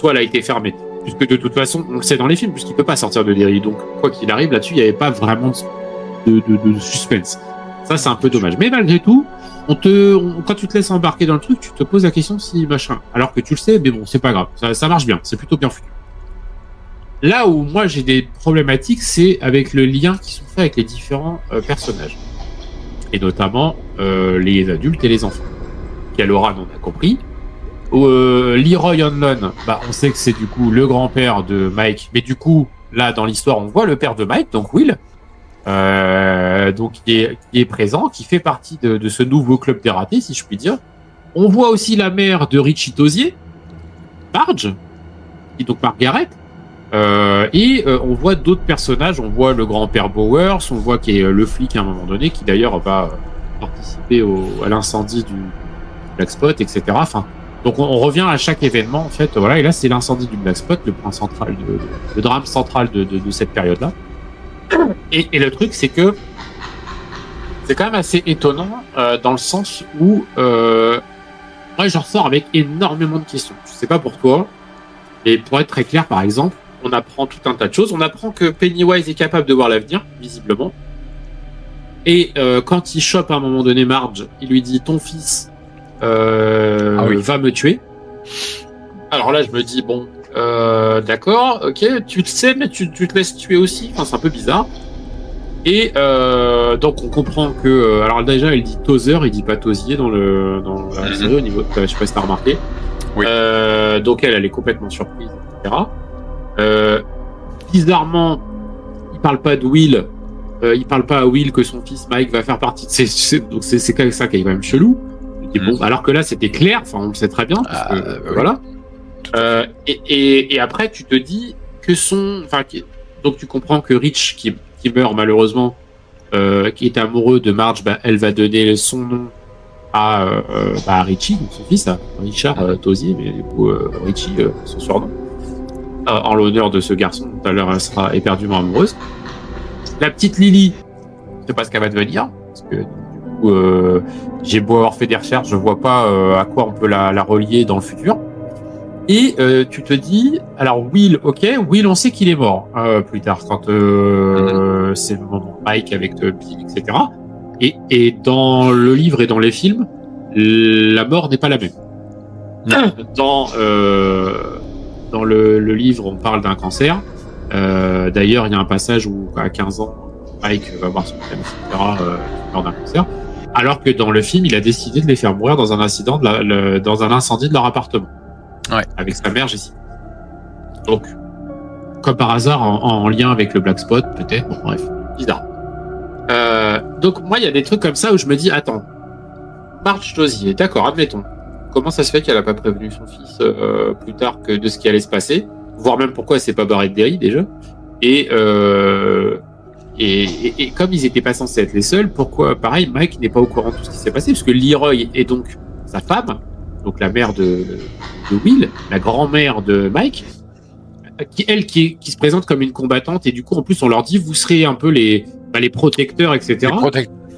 D: elle a été fermée. Puisque de toute façon, on le sait dans les films, puisqu'il peut pas sortir de Derry. Donc, quoi qu'il arrive, là-dessus, il n'y avait pas vraiment de suspense. Ça, c'est un peu dommage. Mais malgré tout, quand tu te laisses embarquer dans le truc, tu te poses la question si machin. Alors que tu le sais, mais bon, c'est pas grave. Ça marche bien. C'est plutôt bien foutu. Là où moi j'ai des problématiques, c'est avec le lien qui sont faits avec les différents personnages. Et notamment les adultes et les enfants. Caloran, on a compris. Leroy Hanlon, on sait que c'est du coup le grand-père de Mike. Mais du coup, là, dans l'histoire, on voit le père de Mike, donc Will. Donc qui est présent, qui fait partie de ce nouveau club des ratés, si je puis dire. On voit aussi la mère de Richie Tozier, Marge, qui est donc Margaret. On voit d'autres personnages, on voit le grand-père Bowers, on voit qui est le flic à un moment donné, qui d'ailleurs va participer à l'incendie du Black Spot, etc. Enfin, donc on revient à chaque événement en fait, voilà. Et là c'est l'incendie du Black Spot, le point central, le drame central de cette période-là. Et le truc c'est que c'est quand même assez étonnant dans le sens où moi je ressors avec énormément de questions. Je sais pas pour toi, mais pour être très clair, par exemple, on apprend tout un tas de choses. On apprend que Pennywise est capable de voir l'avenir, visiblement. Et quand il chope à un moment donné Marge, il lui dit « Ton fils va me tuer ». Alors là, je me dis « Bon, d'accord, ok, tu le sais, mais tu te laisses tuer aussi ». Enfin, c'est un peu bizarre. Et donc, on comprend que... alors déjà, il dit « Tozer », il dit pas « Tozier » dans la série, au niveau... je sais pas si t'as remarqué. Oui. Donc, elle est complètement surprise, etc. Bizarrement, il parle pas de Will. Il parle pas à Will que son fils Mike va faire partie de donc c'est quand même ça qui est quand même chelou. Et bon, alors que là c'était clair, enfin on le sait très bien, parce que, oui. Voilà. Et après tu te dis que donc tu comprends que Rich qui meurt malheureusement, qui est amoureux de Marge, elle va donner son nom à Richie, donc son fils, à Richard Tozier, mais du coup Richie son surnom. En l'honneur de ce garçon, tout à l'heure elle sera éperdument amoureuse. La petite Lily, je sais pas ce qu'elle va devenir, parce que du coup j'ai beau avoir fait des recherches, je vois pas à quoi on peut la relier dans le futur. Et tu te dis, alors Will, Will on sait qu'il est mort plus tard, quand c'est le moment Mike avec Bill, etc. Et dans le livre et dans les films, la mort n'est pas la même. Dans le livre, on parle d'un cancer. D'ailleurs, il y a un passage où, à 15 ans, Mike va voir son frère, etc., meurt d'un cancer. Alors que dans le film, il a décidé de les faire mourir dans un incident, dans un incendie de leur appartement. Ouais. Avec sa mère, Jessie. Donc, comme par hasard, en lien avec le Black Spot, peut-être. Bon, bref, bizarre. Donc, moi, il y a des trucs comme ça où je me dis, attends, Marge Tozier, d'accord, admettons. Comment ça se fait qu'elle a pas prévenu son fils plus tard que de ce qui allait se passer, voire même pourquoi elle s'est pas barrée de Derry déjà. Et comme ils étaient pas censés être les seuls, pourquoi pareil Mike n'est pas au courant de tout ce qui s'est passé, parce que Leroy est donc sa femme, donc la mère de Will, la grand-mère de Mike, qui se présente comme une combattante, et du coup en plus on leur dit vous serez un peu les protecteurs, etc.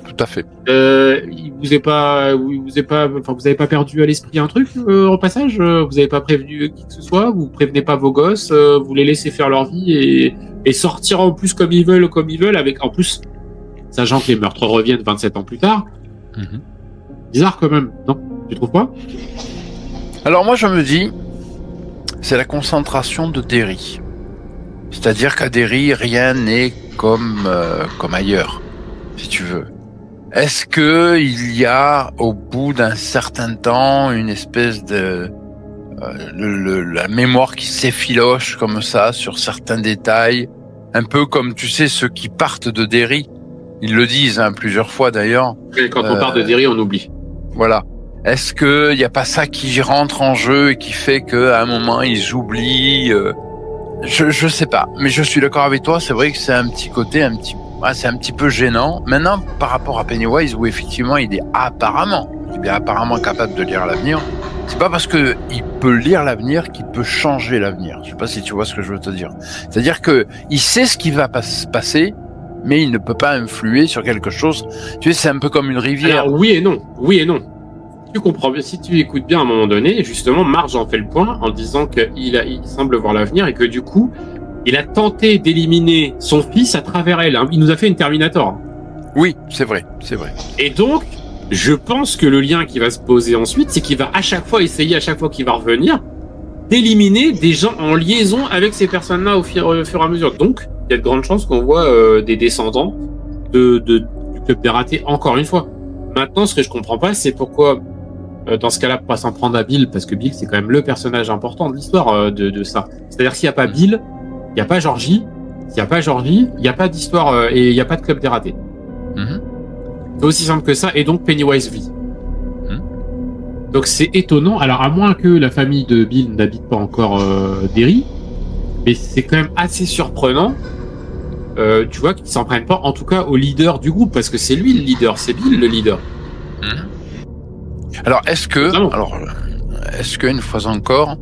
E: Tout à fait.
D: Vous avez pas perdu à l'esprit un truc en passage. Vous avez pas prévenu qui que ce soit. Vous prévenez pas vos gosses. Vous les laissez faire leur vie et sortir en plus comme ils veulent, avec en plus sachant que les meurtres reviennent 27 ans plus tard. Mm-hmm. Bizarre quand même, non? Tu trouves pas?
E: Alors moi je me dis, c'est la concentration de Derry. C'est-à-dire qu'à Derry, rien n'est comme ailleurs, si tu veux. Est-ce que il y a, au bout d'un certain temps, une espèce de la mémoire qui s'effiloche comme ça sur certains détails, un peu comme tu sais ceux qui partent de Derry, ils le disent plusieurs fois d'ailleurs.
D: Et quand on part de Derry, on oublie.
E: Voilà. Est-ce que il y a pas ça qui rentre en jeu et qui fait que à un moment ils oublient? Je sais pas, mais je suis d'accord avec toi. C'est vrai que c'est un petit côté c'est un petit peu gênant. Maintenant, par rapport à Pennywise, où effectivement il est apparemment capable de lire l'avenir, c'est pas parce que il peut lire l'avenir qu'il peut changer l'avenir. Je sais pas si tu vois ce que je veux te dire. C'est-à-dire que il sait ce qui va se passer, mais il ne peut pas influer sur quelque chose. Tu sais, c'est un peu comme une rivière.
D: Alors, oui et non. Tu comprends bien, si tu écoutes bien à un moment donné, justement, Marge en fait le point en disant qu'il semble voir l'avenir et que du coup, il a tenté d'éliminer son fils à travers elle. Il nous a fait une Terminator.
E: Oui, c'est vrai.
D: Et donc, je pense que le lien qui va se poser ensuite, c'est qu'il va à chaque fois essayer, à chaque fois qu'il va revenir, d'éliminer des gens en liaison avec ces personnes-là au fur et à mesure. Donc, il y a de grandes chances qu'on voit des descendants du Club des Ratés encore une fois. Maintenant, ce que je comprends pas, c'est pourquoi, dans ce cas-là, pas s'en prendre à Bill, parce que Bill, c'est quand même le personnage important de l'histoire de ça. C'est-à-dire s'il n'y a pas Bill, il n'y a pas Georgie. S'il n'y a pas Georgie, il n'y a pas d'histoire et il n'y a pas de Club des Ratés. C'est aussi simple que ça, et donc Pennywise vit. Donc c'est étonnant, alors à moins que la famille de Bill n'habite pas encore Derry, mais c'est quand même assez surprenant, tu vois, qu'ils s'en prennent pas, en tout cas au leader du groupe, parce que c'est lui le leader, c'est Bill le leader.
E: Alors est-ce que une fois encore,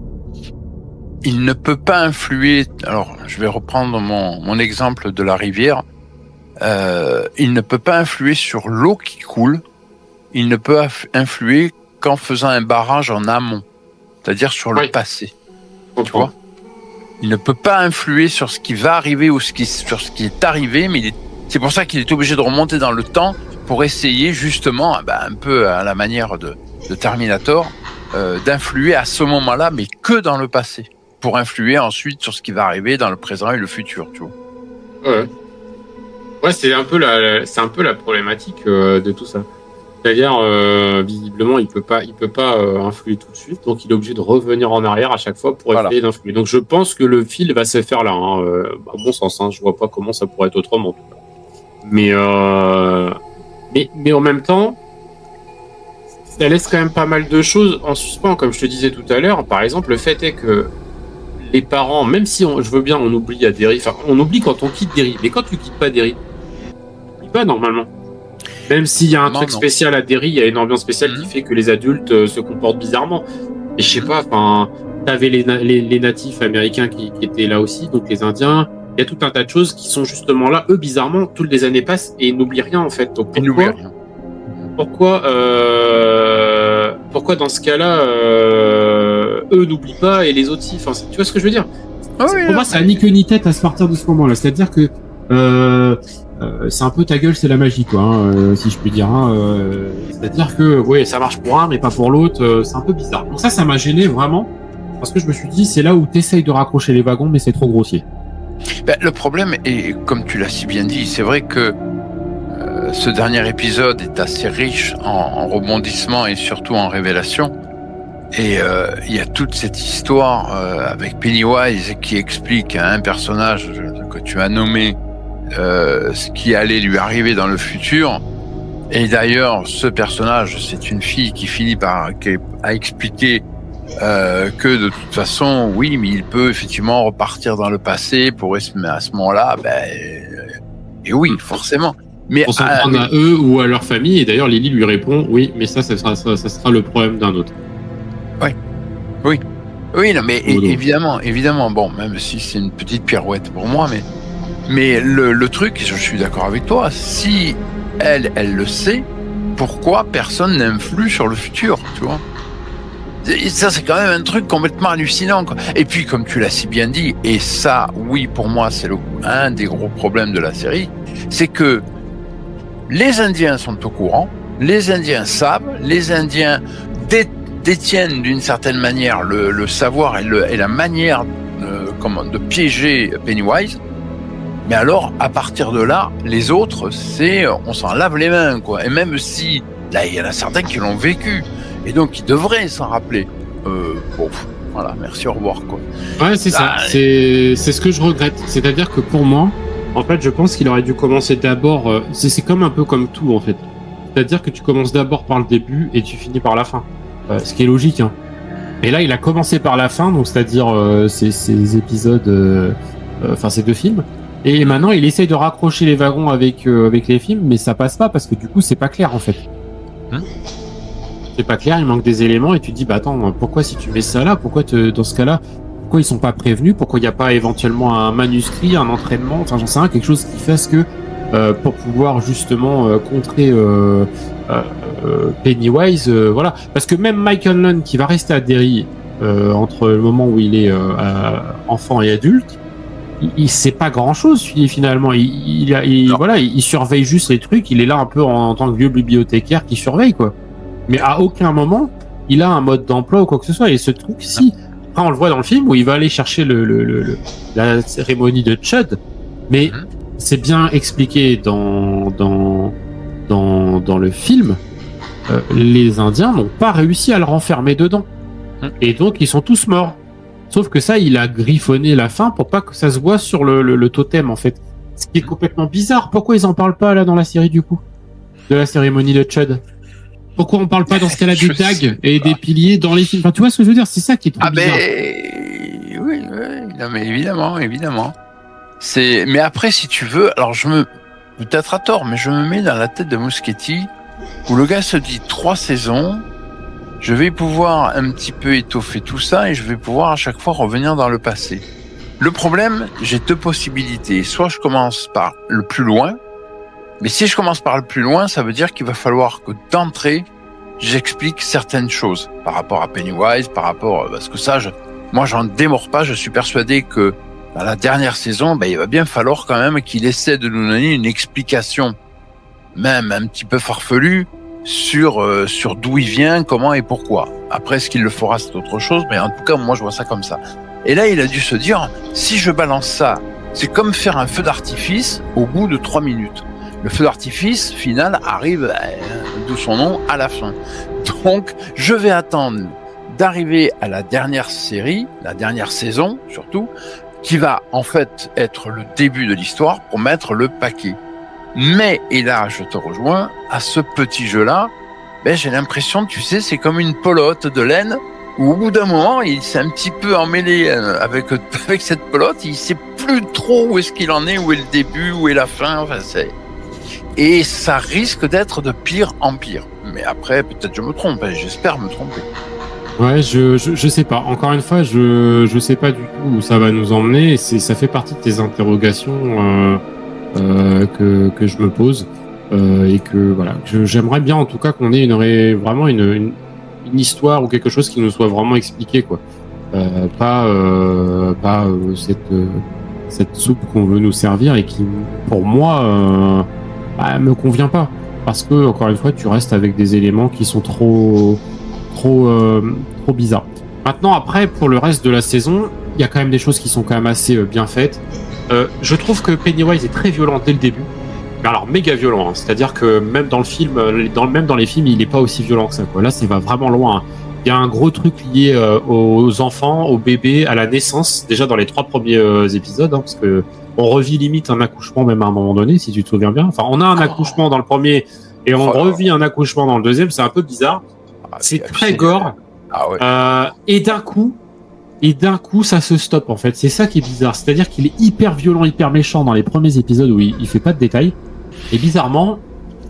E: il ne peut pas influer, alors je vais reprendre mon exemple de la rivière, il ne peut pas influer sur l'eau qui coule, il ne peut influer qu'en faisant un barrage en amont, c'est-à-dire sur le passé. Tu vois ? Il ne peut pas influer sur ce qui va arriver ou sur ce qui est arrivé, mais c'est pour ça qu'il est obligé de remonter dans le temps pour essayer justement, un peu à la manière de Terminator, d'influer à ce moment-là, mais que dans le passé, pour influer ensuite sur ce qui va arriver dans le présent et le futur, tu vois.
D: Ouais, c'est un peu la problématique de tout ça. C'est-à-dire, visiblement, il peut pas influer tout de suite, donc il est obligé de revenir en arrière à chaque fois pour essayer d'influer. Donc je pense que le fil va se faire là, à bon sens. Je vois pas comment ça pourrait être autrement. En tout cas. Mais en même temps, ça laisse quand même pas mal de choses en suspens, comme je te disais tout à l'heure. Par exemple, le fait est que les parents, même si je veux bien, on oublie à Derry, on oublie quand on quitte Derry, mais quand tu quittes pas Derry, tu n'oublies pas normalement. Même s'il y a un truc spécial à Derry, il y a une ambiance spéciale qui fait que les adultes se comportent bizarrement. Et je sais pas, t'avais les natifs américains qui étaient là aussi, donc les Indiens. Il y a tout un tas de choses qui sont justement là. Eux, bizarrement, toutes les années passent et ils n'oublient rien en fait. Donc pourquoi dans ce cas-là, eux n'oublient pas et les autres si. Tu vois ce que je veux dire ? Pour moi, ça n'a ni queue ni tête à partir de ce moment-là. C'est-à-dire que c'est un peu ta gueule, c'est la magie, quoi, si je puis dire. C'est-à-dire que ça marche pour un, mais pas pour l'autre. C'est un peu bizarre. Donc ça m'a gêné vraiment, parce que je me suis dit, c'est là où t'essayes de raccrocher les wagons, mais c'est trop grossier.
E: Le problème est, comme tu l'as si bien dit, c'est vrai que ce dernier épisode est assez riche en rebondissements et surtout en révélations. Et il y a toute cette histoire avec Pennywise qui explique à un personnage que tu as nommé ce qui allait lui arriver dans le futur. Et d'ailleurs, ce personnage, c'est une fille qui finit par expliquer que de toute façon, oui, mais il peut effectivement repartir dans le passé pour à ce moment-là, et oui, forcément. Mais
D: pour s'en prendre à eux ou à leur famille. Et d'ailleurs, Lily lui répond, oui, mais ça sera le problème d'un autre.
E: Oui, non, mais évidemment, bon, même si c'est une petite pirouette pour moi, mais le truc, je suis d'accord avec toi, si elle le sait, pourquoi personne n'influe sur le futur, tu vois? Et ça, c'est quand même un truc complètement hallucinant, quoi. Et puis, comme tu l'as si bien dit, et ça, oui, pour moi, c'est un des gros problèmes de la série, c'est que les Indiens sont au courant, les Indiens savent, les Indiens détiennent d'une certaine manière le savoir et la manière de piéger Pennywise. Mais alors, à partir de là, les autres, on s'en lave les mains, quoi. Et même si, là, il y en a certains qui l'ont vécu. Et donc, ils devraient s'en rappeler. Voilà, merci, au revoir, quoi.
D: Ouais, c'est ça. C'est ce que je regrette. C'est-à-dire que pour moi, en fait, je pense qu'il aurait dû commencer d'abord... c'est comme un peu comme tout, en fait. C'est-à-dire que tu commences d'abord par le début et tu finis par la fin. Ce qui est logique, hein. Et là, il a commencé par la fin, donc c'est-à-dire ces épisodes... ces deux films. Et maintenant, il essaye de raccrocher les wagons avec les films, mais ça passe pas parce que du coup, c'est pas clair en fait. C'est pas clair, il manque des éléments et tu te dis, attends, pourquoi si tu mets ça là, dans ce cas-là, pourquoi ils sont pas prévenus, pourquoi il n'y a pas éventuellement un manuscrit, un entraînement, enfin j'en sais rien, quelque chose qui fasse que pour pouvoir justement contrer Pennywise, voilà. Parce que même Michael Lund, qui va rester à Derry entre le moment où il est enfant et adulte, il sait pas grand-chose finalement. Il surveille juste les trucs. Il est là un peu en tant que vieux bibliothécaire qui surveille, quoi. Mais à aucun moment il a un mode d'emploi ou quoi que ce soit. Et ce truc, si après on le voit dans le film où il va aller chercher la cérémonie de Chud, mais c'est bien expliqué dans le film. Les Indiens n'ont pas réussi à le renfermer dedans. Et donc, ils sont tous morts. Sauf que ça, il a griffonné la fin pour pas que ça se voit sur le totem, en fait. Ce qui est complètement bizarre. Pourquoi ils en parlent pas, là, dans la série, du coup? De la cérémonie de Chud? Pourquoi on parle pas dans ce cas-là des dagues et des piliers dans les films? Enfin, tu vois ce que je veux dire? C'est ça qui est trop bizarre.
E: Oui, non, mais évidemment. Mais après, si tu veux, alors peut-être à tort, mais je me mets dans la tête de Muschietti, où le gars se dit 3 saisons, je vais pouvoir un petit peu étoffer tout ça et je vais pouvoir à chaque fois revenir dans le passé. Le problème, j'ai 2 possibilités. Soit je commence par le plus loin, mais si je commence par le plus loin, ça veut dire qu'il va falloir que d'entrée, j'explique certaines choses par rapport à Pennywise, parce que ça, moi j'en démords pas, je suis persuadé que dans la dernière saison, il va bien falloir quand même qu'il essaie de nous donner une explication, même un petit peu farfelue, sur d'où il vient, comment et pourquoi. Après, ce qu'il le fera, c'est autre chose, mais en tout cas, moi, je vois ça comme ça. Et là, il a dû se dire, si je balance ça, c'est comme faire un feu d'artifice au bout de 3 minutes. Le feu d'artifice final arrive, d'où son nom, à la fin. Donc, je vais attendre d'arriver à la dernière série, la dernière saison, surtout, qui va, en fait, être le début de l'histoire pour mettre le paquet. Mais, et là, je te rejoins, à ce petit jeu-là, j'ai l'impression, tu sais, c'est comme une pelote de laine, où au bout d'un moment, il s'est un petit peu emmêlé avec cette pelote, il sait plus trop où est-ce qu'il en est, où est le début, où est la fin, enfin, et ça risque d'être de pire en pire. Mais après, peut-être je me trompe, j'espère me tromper.
D: Ouais, je sais pas. Encore une fois, je sais pas du tout où ça va nous emmener, et ça fait partie de tes interrogations, que je me pose, et que voilà, j'aimerais bien en tout cas qu'on ait vraiment une histoire ou quelque chose qui nous soit vraiment expliqué, quoi. Pas cette soupe qu'on veut nous servir et qui, pour moi, me convient pas, parce que encore une fois, tu restes avec des éléments qui sont trop bizarres. Maintenant, après, pour le reste de la saison, il y a quand même des choses qui sont quand même assez bien faites. Je trouve que Pennywise est très violent dès le début. Mais alors méga violent, hein. C'est-à-dire que même dans le film, même dans les films, il est pas aussi violent que ça, quoi. Là, c'est va vraiment loin. Il y a un gros truc lié aux enfants, aux bébés, à la naissance. Déjà dans les 3 premiers épisodes, hein, parce que on revit limite un accouchement même à un moment donné, si tu te souviens bien. Enfin, on a un accouchement dans le premier et on revit un accouchement dans le deuxième. C'est un peu bizarre. C'est très gore.
E: Ah ouais.
D: Et d'un coup, ça se stoppe, en fait. C'est ça qui est bizarre. C'est-à-dire qu'il est hyper violent, hyper méchant dans les premiers épisodes où il fait pas de détails. Et bizarrement,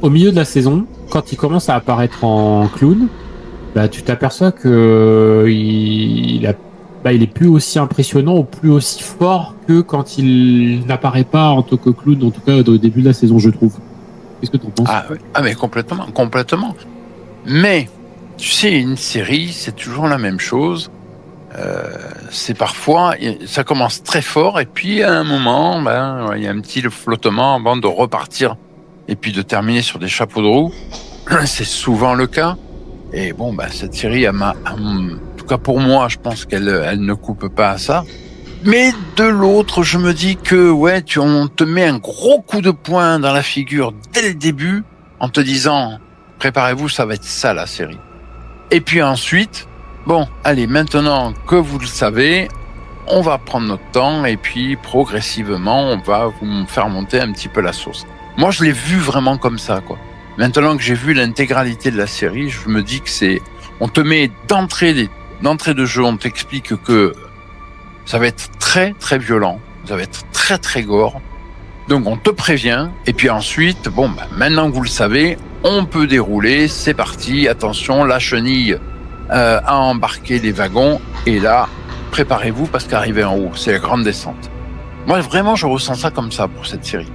D: au milieu de la saison, quand il commence à apparaître en clown, tu t'aperçois que il est plus aussi impressionnant ou plus aussi fort que quand il n'apparaît pas en tant que clown, en tout cas au début de la saison, je trouve. Qu'est-ce que t'en penses?
E: Mais complètement. Mais, tu sais, une série, c'est toujours la même chose. C'est parfois, ça commence très fort et puis à un moment, il y a un petit flottement avant de repartir et puis de terminer sur des chapeaux de roue. C'est souvent le cas. Et bon, cette série, en tout cas pour moi, je pense qu'elle ne coupe pas à ça. Mais de l'autre, je me dis que on te met un gros coup de poing dans la figure dès le début en te disant, préparez-vous, ça va être ça la série. Et puis ensuite, bon, allez, maintenant que vous le savez, on va prendre notre temps et puis progressivement, on va vous faire monter un petit peu la sauce. Moi, je l'ai vu vraiment comme ça, quoi. Maintenant que j'ai vu l'intégralité de la série, je me dis que on te met d'entrée de jeu, on t'explique que ça va être très, très violent, ça va être très, très gore. Donc, on te prévient et puis ensuite, maintenant que vous le savez, on peut dérouler, c'est parti, attention, la chenille à embarquer les wagons, et là, préparez-vous parce qu'arriver en haut, c'est la grande descente. Moi, vraiment, je ressens ça comme ça pour cette série.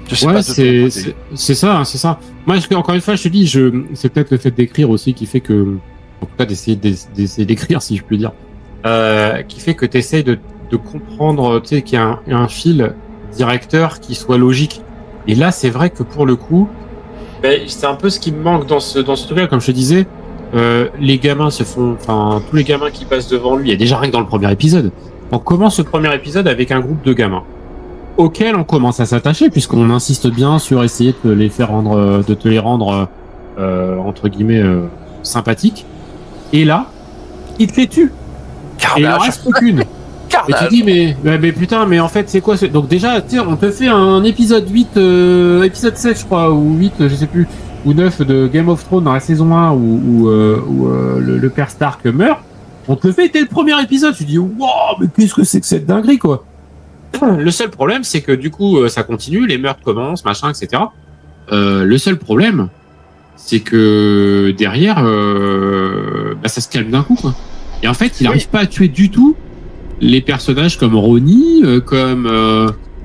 E: Je sais
D: Ouais,
E: pas de ton côté.
D: c'est ça, c'est ça. Moi, encore une fois, je te dis, c'est peut-être le fait d'écrire aussi qui fait que, en tout cas, d'essayer d'écrire, si je puis dire, qui fait que tu essayes de comprendre, tu sais, qu'il y a un fil directeur qui soit logique. Et là, c'est vrai que pour le coup, c'est un peu ce qui me manque dans ce truc-là, comme je te disais. Les gamins tous les gamins qui passent devant lui, il y a déjà rien que dans le premier épisode. On commence ce premier épisode avec un groupe de gamins auxquels on commence à s'attacher, puisqu'on insiste bien sur essayer de te les rendre entre guillemets sympathiques. Et là, il te les tue. Et il en reste aucune. Et tu dis mais putain, mais en fait c'est quoi donc déjà, tu sais, on te fait un épisode 8, épisode 7 je crois, ou 8, je sais plus, ou 9 de Game of Thrones dans la saison 1 où le père Stark meurt. On te le fait dès le premier épisode, tu dis wow, mais qu'est-ce que c'est que cette dinguerie quoi. Le seul problème c'est que du coup ça continue, les meurtres commencent, machin, etc. Le seul problème c'est que derrière ça se calme d'un coup quoi. Et en fait il arrive pas à tuer du tout les personnages comme Ronnie, comme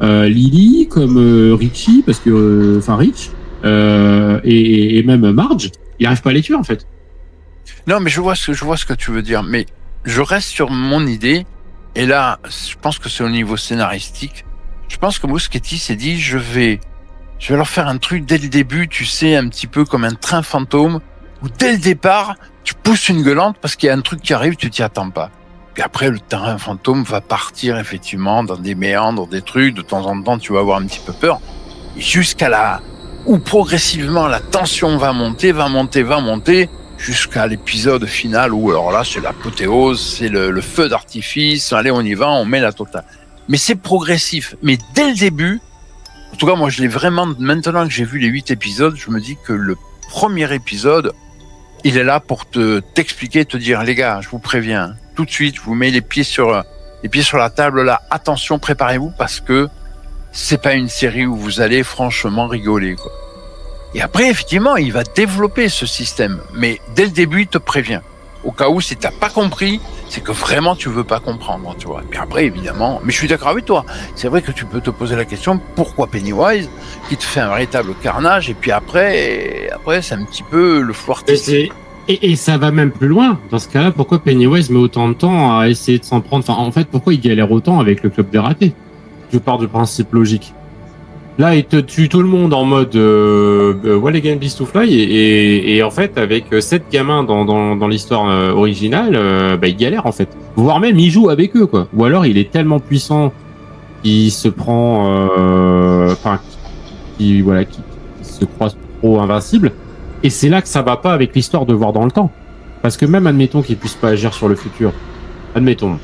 D: Lily, comme Richie, parce que Rich, et même Marge, il arrive pas à les tuer en fait.
E: Non, mais je vois ce que tu veux dire, mais je reste sur mon idée. Et là, je pense que c'est au niveau scénaristique. Je pense que Muschietti s'est dit, je vais leur faire un truc dès le début, tu sais, un petit peu comme un train fantôme, où dès le départ, tu pousses une gueulante parce qu'il y a un truc qui arrive, tu t'y attends pas. Puis après, le train fantôme va partir effectivement dans des méandres, des trucs. De temps en temps, tu vas avoir un petit peu peur. Jusqu'à où progressivement la tension va monter, jusqu'à l'épisode final où alors là, c'est l'apothéose, c'est le feu d'artifice. Allez, on y va, on met la totale. Mais c'est progressif. Mais dès le début, en tout cas, moi, je l'ai vraiment, maintenant que j'ai vu les 8 épisodes, je me dis que le premier épisode, il est là pour t'expliquer, te dire, les gars, je vous préviens, tout de suite, je vous mets les pieds sur la table, là, attention, préparez-vous, parce que c'est pas une série où vous allez franchement rigoler, quoi. Et après, effectivement, il va développer ce système, mais dès le début, il te prévient. Au cas où, si t'as pas compris, c'est que vraiment tu veux pas comprendre, tu vois. Et puis après, évidemment, mais je suis d'accord avec toi. C'est vrai que tu peux te poser la question, pourquoi Pennywise, qui te fait un véritable carnage, et puis après, c'est un petit peu le flou artistique.
D: Et ça va même plus loin. Dans ce cas-là, pourquoi Pennywise met autant de temps à essayer de s'en prendre? Enfin, en fait, pourquoi il galère autant avec le club des ratés? Je pars du principe logique. Là, il te tue tout le monde en mode What again beast to fly, et en fait, avec 7 gamins dans l'histoire originale, il galère en fait. Voire même, il joue avec eux, quoi. Ou alors, il est tellement puissant qu'il se prend, qui se croit trop invincible. Et c'est là que ça va pas avec l'histoire de voir dans le temps. Parce que même, admettons qu'il puisse pas agir sur le futur. Admettons.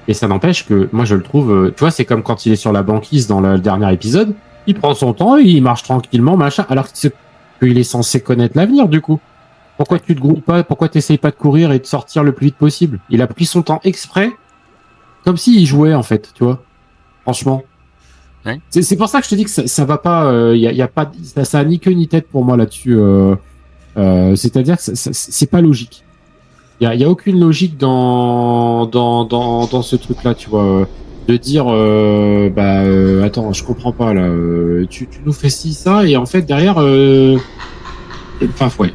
D: Et ça n'empêche que, moi, je le trouve, tu vois, c'est comme quand il est sur la banquise dans le dernier épisode. Il prend son temps, il marche tranquillement, machin, alors qu'il est censé connaître l'avenir, du coup. Pourquoi tu te grouilles pas? Pourquoi t'essayes pas de courir et de sortir le plus vite possible? Il a pris son temps exprès, comme s'il jouait, en fait, tu vois. Franchement.
E: Oui.
D: C'est pour ça que je te dis que ça va pas, y a pas, ça a ni queue ni tête pour moi là-dessus. C'est-à-dire que c'est pas logique. Il y a aucune logique dans ce truc-là, tu vois. De dire, attends, je comprends pas là. Tu nous fais ci, ça, et en fait derrière,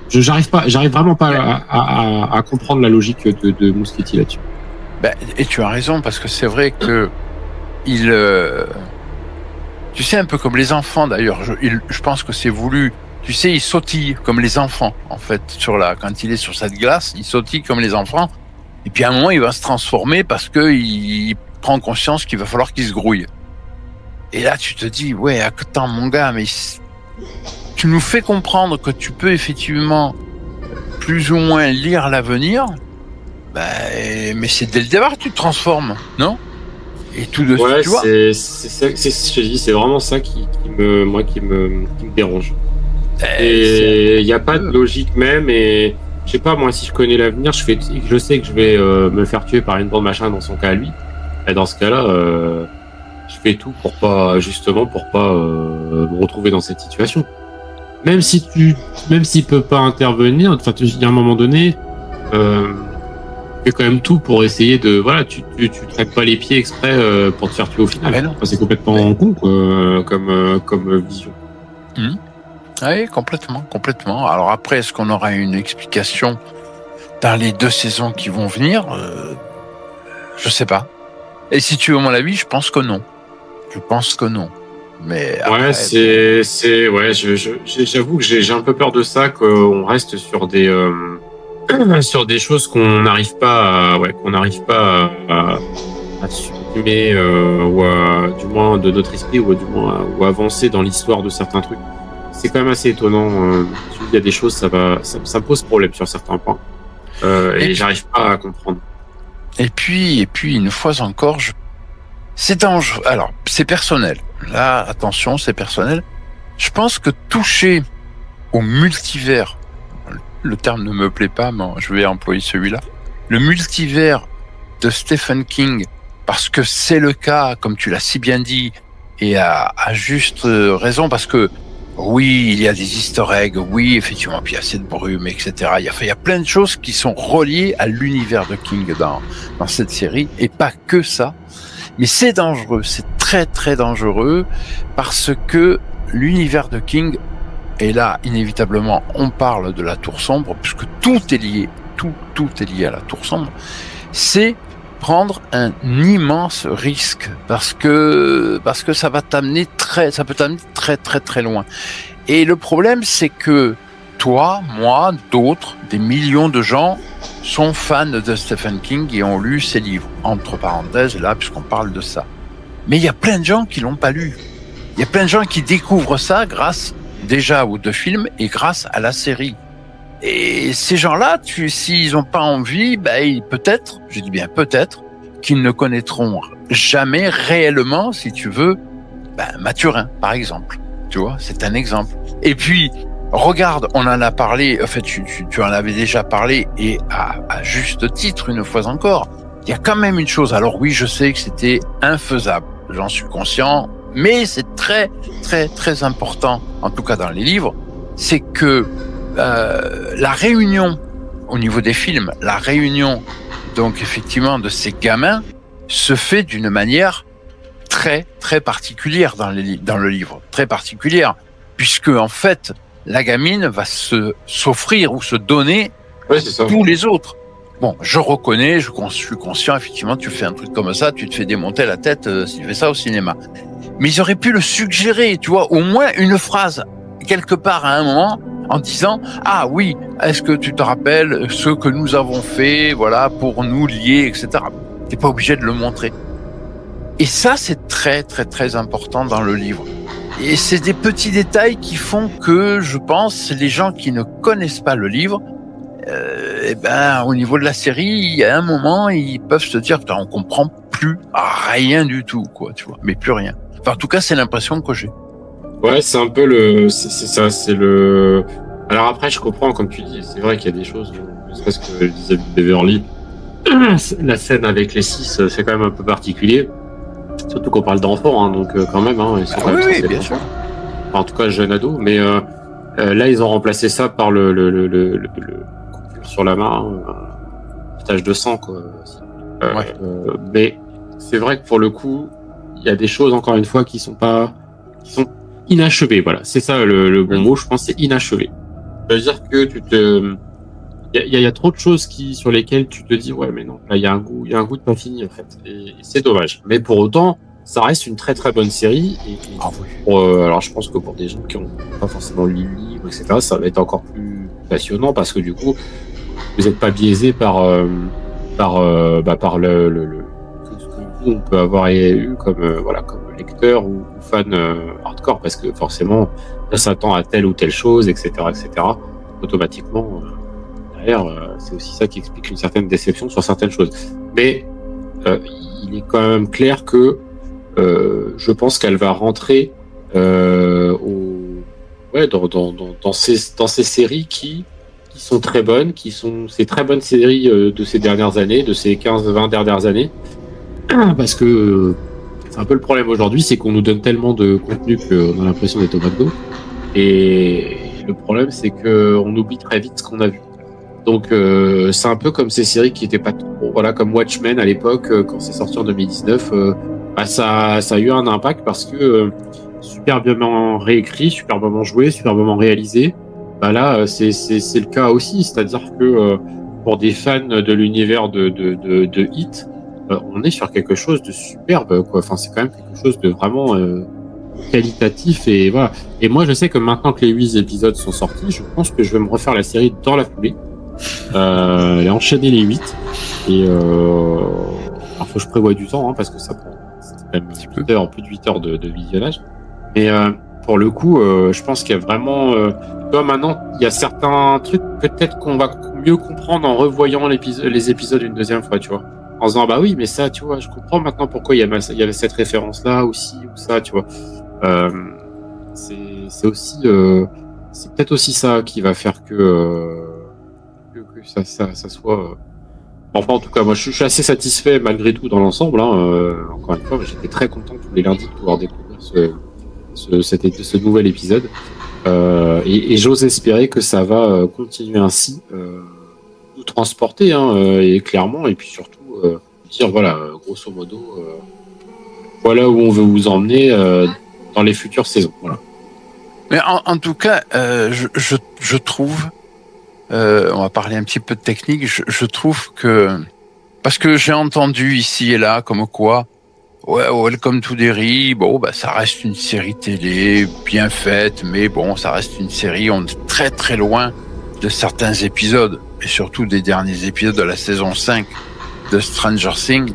D: j'arrive vraiment pas à comprendre la logique de Muschietti là-dessus.
E: Et tu as raison, parce que c'est vrai que tu sais, un peu comme les enfants d'ailleurs, je pense que c'est voulu. Tu sais, il sautille comme les enfants, en fait, quand il est sur cette glace, il sautille comme les enfants. Et puis à un moment, il va se transformer parce que il prend conscience qu'il va falloir qu'il se grouille. Et là, tu te dis, ouais, attends, mon gars, mais tu nous fais comprendre que tu peux effectivement plus ou moins lire l'avenir. Mais c'est dès le départ que tu te transformes, non? Et tout de suite, tu vois.
D: C'est vraiment ça qui me dérange. Et il n'y a pas de logique même, et je sais pas, moi, si je connais l'avenir, je sais que je vais me faire tuer par une bande machin dans son cas à lui. Et dans ce cas-là, je fais tout pour pas me retrouver dans cette situation. Même s'il peut pas intervenir, enfin, il y a un moment donné, fais quand même tout pour essayer de, voilà, tu traînes pas les pieds exprès pour te faire tuer au final.
E: Mais non.
D: Enfin, c'est complètement con, quoi, comme vision.
E: Oui, complètement. Alors après, est-ce qu'on aura une explication dans les 2 saisons qui vont venir? Je sais pas. Et si tu veux mon avis, je pense que non. Mais après,
D: j'avoue que j'ai un peu peur de ça, qu'on reste sur des sur des choses qu'on n'arrive pas à supprimer du moins de notre esprit ou avancer dans l'histoire de certains trucs. C'est quand même assez étonnant. Il y a des choses, ça me pose problème sur certains points et j'arrive pas à comprendre.
E: Et puis une fois encore, c'est dangereux. Alors, c'est personnel. Là, attention, c'est personnel. Je pense que toucher au multivers, le terme ne me plaît pas, mais je vais employer celui-là. Le multivers de Stephen King, parce que c'est le cas, comme tu l'as si bien dit, et à juste raison, parce que oui, il y a des easter eggs, oui, effectivement, puis il y a cette brume, etc. Il y a plein de choses qui sont reliées à l'univers de King dans cette série, et pas que ça. Mais c'est dangereux, c'est très très dangereux, parce que l'univers de King, et là, inévitablement, on parle de la Tour Sombre, puisque tout est lié à la Tour Sombre, c'est prendre un immense risque, parce que ça peut t'amener très très très loin. Et le problème, c'est que toi, moi, d'autres, des millions de gens sont fans de Stephen King et ont lu ses livres. Entre parenthèses, là, puisqu'on parle de ça. Mais il y a plein de gens qui l'ont pas lu. Il y a plein de gens qui découvrent ça grâce déjà aux 2 films et grâce à la série. Et ces gens-là, s'ils n'ont pas envie, peut-être, je dis bien peut-être, qu'ils ne connaîtront jamais réellement, si tu veux, Mathurin, par exemple. Tu vois, c'est un exemple. Et puis, regarde, on en a parlé, en fait, tu en avais déjà parlé, et à juste titre, une fois encore, il y a quand même une chose. Alors oui, je sais que c'était infaisable, j'en suis conscient, mais c'est très, très, très important, en tout cas dans les livres, c'est que la réunion, au niveau des films, la réunion, donc effectivement, de ces gamins, se fait d'une manière très, très particulière dans le livre, très particulière, puisque en fait, la gamine va s'offrir ou se donner tous les autres. Bon, je reconnais, je suis conscient, effectivement, tu fais un truc comme ça, tu te fais démonter la tête si tu fais ça au cinéma. Mais ils auraient pu le suggérer, tu vois, au moins une phrase, quelque part à un moment, en disant « Ah oui, est-ce que tu te rappelles ce que nous avons fait, voilà, pour nous lier, etc. » T'es pas obligé de le montrer. Et ça, c'est très, très, très important dans le livre. Et c'est des petits détails qui font que, je pense, les gens qui ne connaissent pas le livre, au niveau de la série, il y a un moment, ils peuvent se dire, putain, on comprend plus rien du tout, quoi, tu vois, mais plus rien. Enfin, en tout cas, c'est l'impression que j'ai.
D: Ouais, c'est un peu alors après, je comprends, comme tu dis, c'est vrai qu'il y a des choses, ne serait-ce que Elizabeth Beverly, la scène avec les 6, c'est quand même un peu particulier. Surtout qu'on parle d'enfants, donc quand même, ils sont quand même censés
E: bien
D: être
E: sûr.
D: enfants. Enfin, en tout cas, jeune ado. Mais là, ils ont remplacé ça par le sur la main, tache de sang, quoi. Mais c'est vrai que pour le coup, il y a des choses, encore une fois, qui sont inachevées. Voilà, c'est ça le bon mot. Je pense, c'est inachevé. C'est-à-dire que il y a trop de choses sur lesquelles tu te dis ouais mais non, là il y a un goût de pas fini en fait, et c'est dommage. Mais pour autant, ça reste une très très bonne série. Alors je pense que pour des gens qui ont pas forcément lu le livre, etc., ça va être encore plus passionnant parce que du coup, vous n'êtes pas biaisé par ce que nous on peut avoir eu comme lecteur ou fan hardcore, parce que forcément, on s'attend à telle ou telle chose, etc., automatiquement. C'est aussi ça qui explique une certaine déception sur certaines choses. Mais il est quand même clair que je pense qu'elle va rentrer dans ces séries qui sont très bonnes, qui sont ces très bonnes séries de ces dernières années, de ces 15-20 dernières années. Parce que c'est un peu le problème aujourd'hui, c'est qu'on nous donne tellement de contenu qu'on a l'impression d'être au McDo. Et le problème, c'est qu'on oublie très vite ce qu'on a vu. Donc c'est un peu comme ces séries qui étaient pas trop, voilà, comme Watchmen à l'époque quand c'est sorti en 2019. Ça a eu un impact parce que superbement réécrit, superbement joué, superbement réalisé. Bah là, c'est le cas aussi, c'est-à-dire que pour des fans de l'univers de Hit, on est sur quelque chose de superbe, quoi. Enfin, c'est quand même quelque chose de vraiment qualitatif et voilà. Et moi, je sais que maintenant que les 8 épisodes sont sortis, je pense que je vais me refaire la série dans la foulée, et enchaîner les 8. Et alors, faut que je prévoie du temps, hein, parce que ça prend quand même plus de 8 heures de visionnage. Mais pour le coup, je pense qu'il y a vraiment... toi, maintenant, il y a certains trucs, peut-être qu'on va mieux comprendre en revoyant les épisodes une deuxième fois, tu vois. En se disant, bah oui, mais ça, tu vois, je comprends maintenant pourquoi il y avait cette référence-là, aussi, ou ça, tu vois. C'est aussi... c'est peut-être aussi ça qui va faire que ça soit... Enfin, en tout cas, moi, je suis assez satisfait malgré tout dans l'ensemble. Hein. Encore une fois, j'étais très content tous les lundis de pouvoir découvrir ce nouvel épisode. Et j'ose espérer que ça va continuer ainsi, nous transporter, hein, et clairement, et puis surtout dire, voilà, grosso modo, voilà où on veut vous emmener dans les futures saisons. Voilà.
E: Mais en tout cas, je trouve, on va parler un petit peu de technique, je trouve que, parce que j'ai entendu ici et là comme quoi, ouais, Welcome to Derry, bon, bah, ça reste une série télé bien faite, mais bon, ça reste une série, on est très très loin de certains épisodes, et surtout des derniers épisodes de la saison 5 de Stranger Things.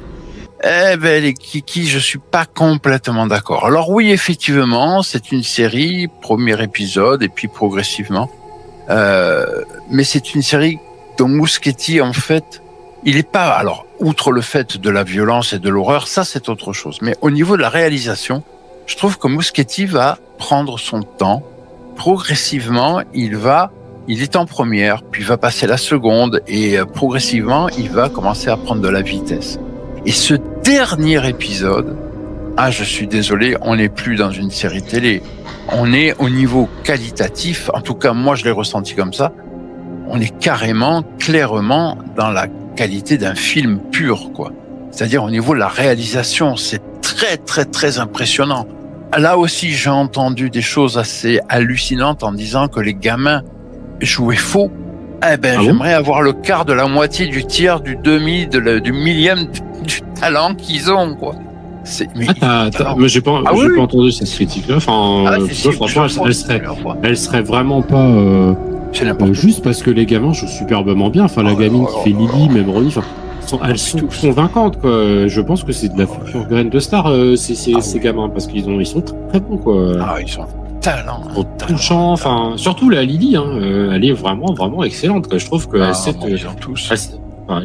E: Eh ben, les kikis, je suis pas complètement d'accord. Alors oui, effectivement, c'est une série, premier épisode, et puis progressivement, mais c'est une série dont Muschietti, en fait, il est pas, alors, outre le fait de la violence et de l'horreur, ça c'est autre chose. Mais au niveau de la réalisation, je trouve que Muschietti va prendre son temps. Progressivement, il est en première, puis va passer la seconde, et progressivement, il va commencer à prendre de la vitesse. Et ce dernier épisode, je suis désolé, on n'est plus dans une série télé. On est au niveau qualitatif, en tout cas moi je l'ai ressenti comme ça, on est carrément, clairement dans la qualité d'un film pur, quoi. C'est-à-dire au niveau de la réalisation, c'est très très très impressionnant. Là aussi, j'ai entendu des choses assez hallucinantes en disant que les gamins jouaient faux. Eh ben, j'aimerais avoir le quart de la moitié, du tiers, du demi, du millième du talent qu'ils ont, quoi.
D: Mais j'ai pas entendu cette critique-là. Enfin, franchement, elle serait vraiment pas juste parce que les gamins jouent superbement bien. Enfin, la gamine qui fait Lily, même Ronnie, elles sont convaincantes, quoi. Je pense que c'est de la future graine de star, ces gamins, parce qu'ils sont très bons, quoi.
E: Ils sont talent,
D: touchants. Enfin, surtout la Lily, hein, elle est vraiment, vraiment excellente, quoi. Je trouve que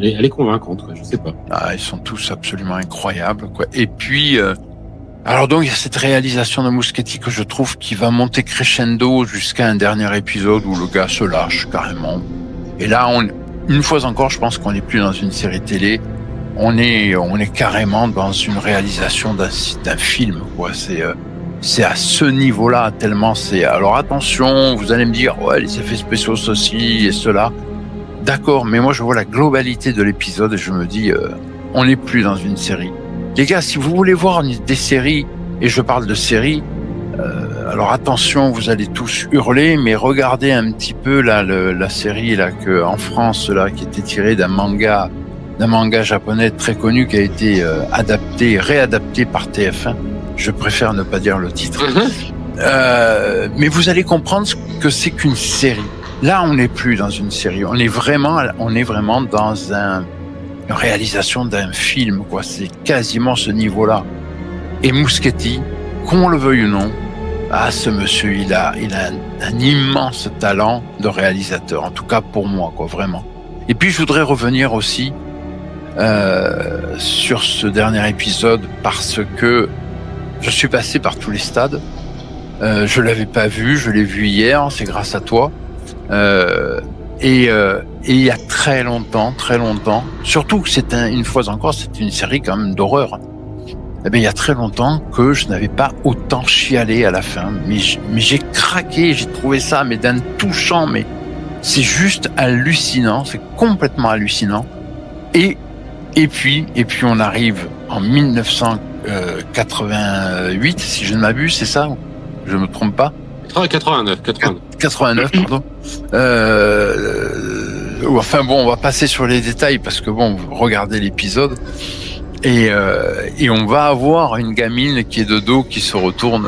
D: elle est convaincante, quoi. Je sais pas.
E: Ils sont tous absolument incroyables, quoi. Et puis, alors donc il y a cette réalisation de Muschietti que je trouve qui va monter crescendo jusqu'à un dernier épisode où le gars se lâche carrément. Et là, une fois encore, je pense qu'on n'est plus dans une série télé. On est carrément dans une réalisation d'un film, quoi. C'est à ce niveau-là, tellement c'est... Alors attention, vous allez me dire, ouais, les effets spéciaux, ceci et cela. D'accord, mais moi je vois la globalité de l'épisode et je me dis, on n'est plus dans une série. Les gars, si vous voulez voir des séries, et je parle de séries, alors attention, vous allez tous hurler, mais regardez un petit peu là la série là que en France là qui était tirée d'un manga japonais très connu qui a été réadapté par TF1. Je préfère ne pas dire le titre. Mais vous allez comprendre que c'est qu'une série. Là, on n'est plus dans une série. On est vraiment dans une réalisation d'un film, quoi. C'est quasiment ce niveau-là. Et Muschietti, qu'on le veuille ou non, ce monsieur, il a un immense talent de réalisateur. En tout cas, pour moi, quoi, vraiment. Et puis, je voudrais revenir aussi sur ce dernier épisode parce que je suis passé par tous les stades. Je l'avais pas vu, je l'ai vu hier, c'est grâce à toi. Et il y a très longtemps, surtout que une fois encore, c'est une série quand même d'horreur. Eh bien, il y a très longtemps que je n'avais pas autant chialé à la fin. Mais j'ai craqué, j'ai trouvé ça, mais d'un touchant, mais C'est juste hallucinant, c'est complètement hallucinant. Et puis on arrive en 1988, si je ne m'abuse, c'est ça? Je me trompe pas?
D: 89,
E: pardon. Enfin bon, on va passer sur les détails parce que bon, regardez l'épisode et on va avoir une gamine qui est de dos, qui se retourne.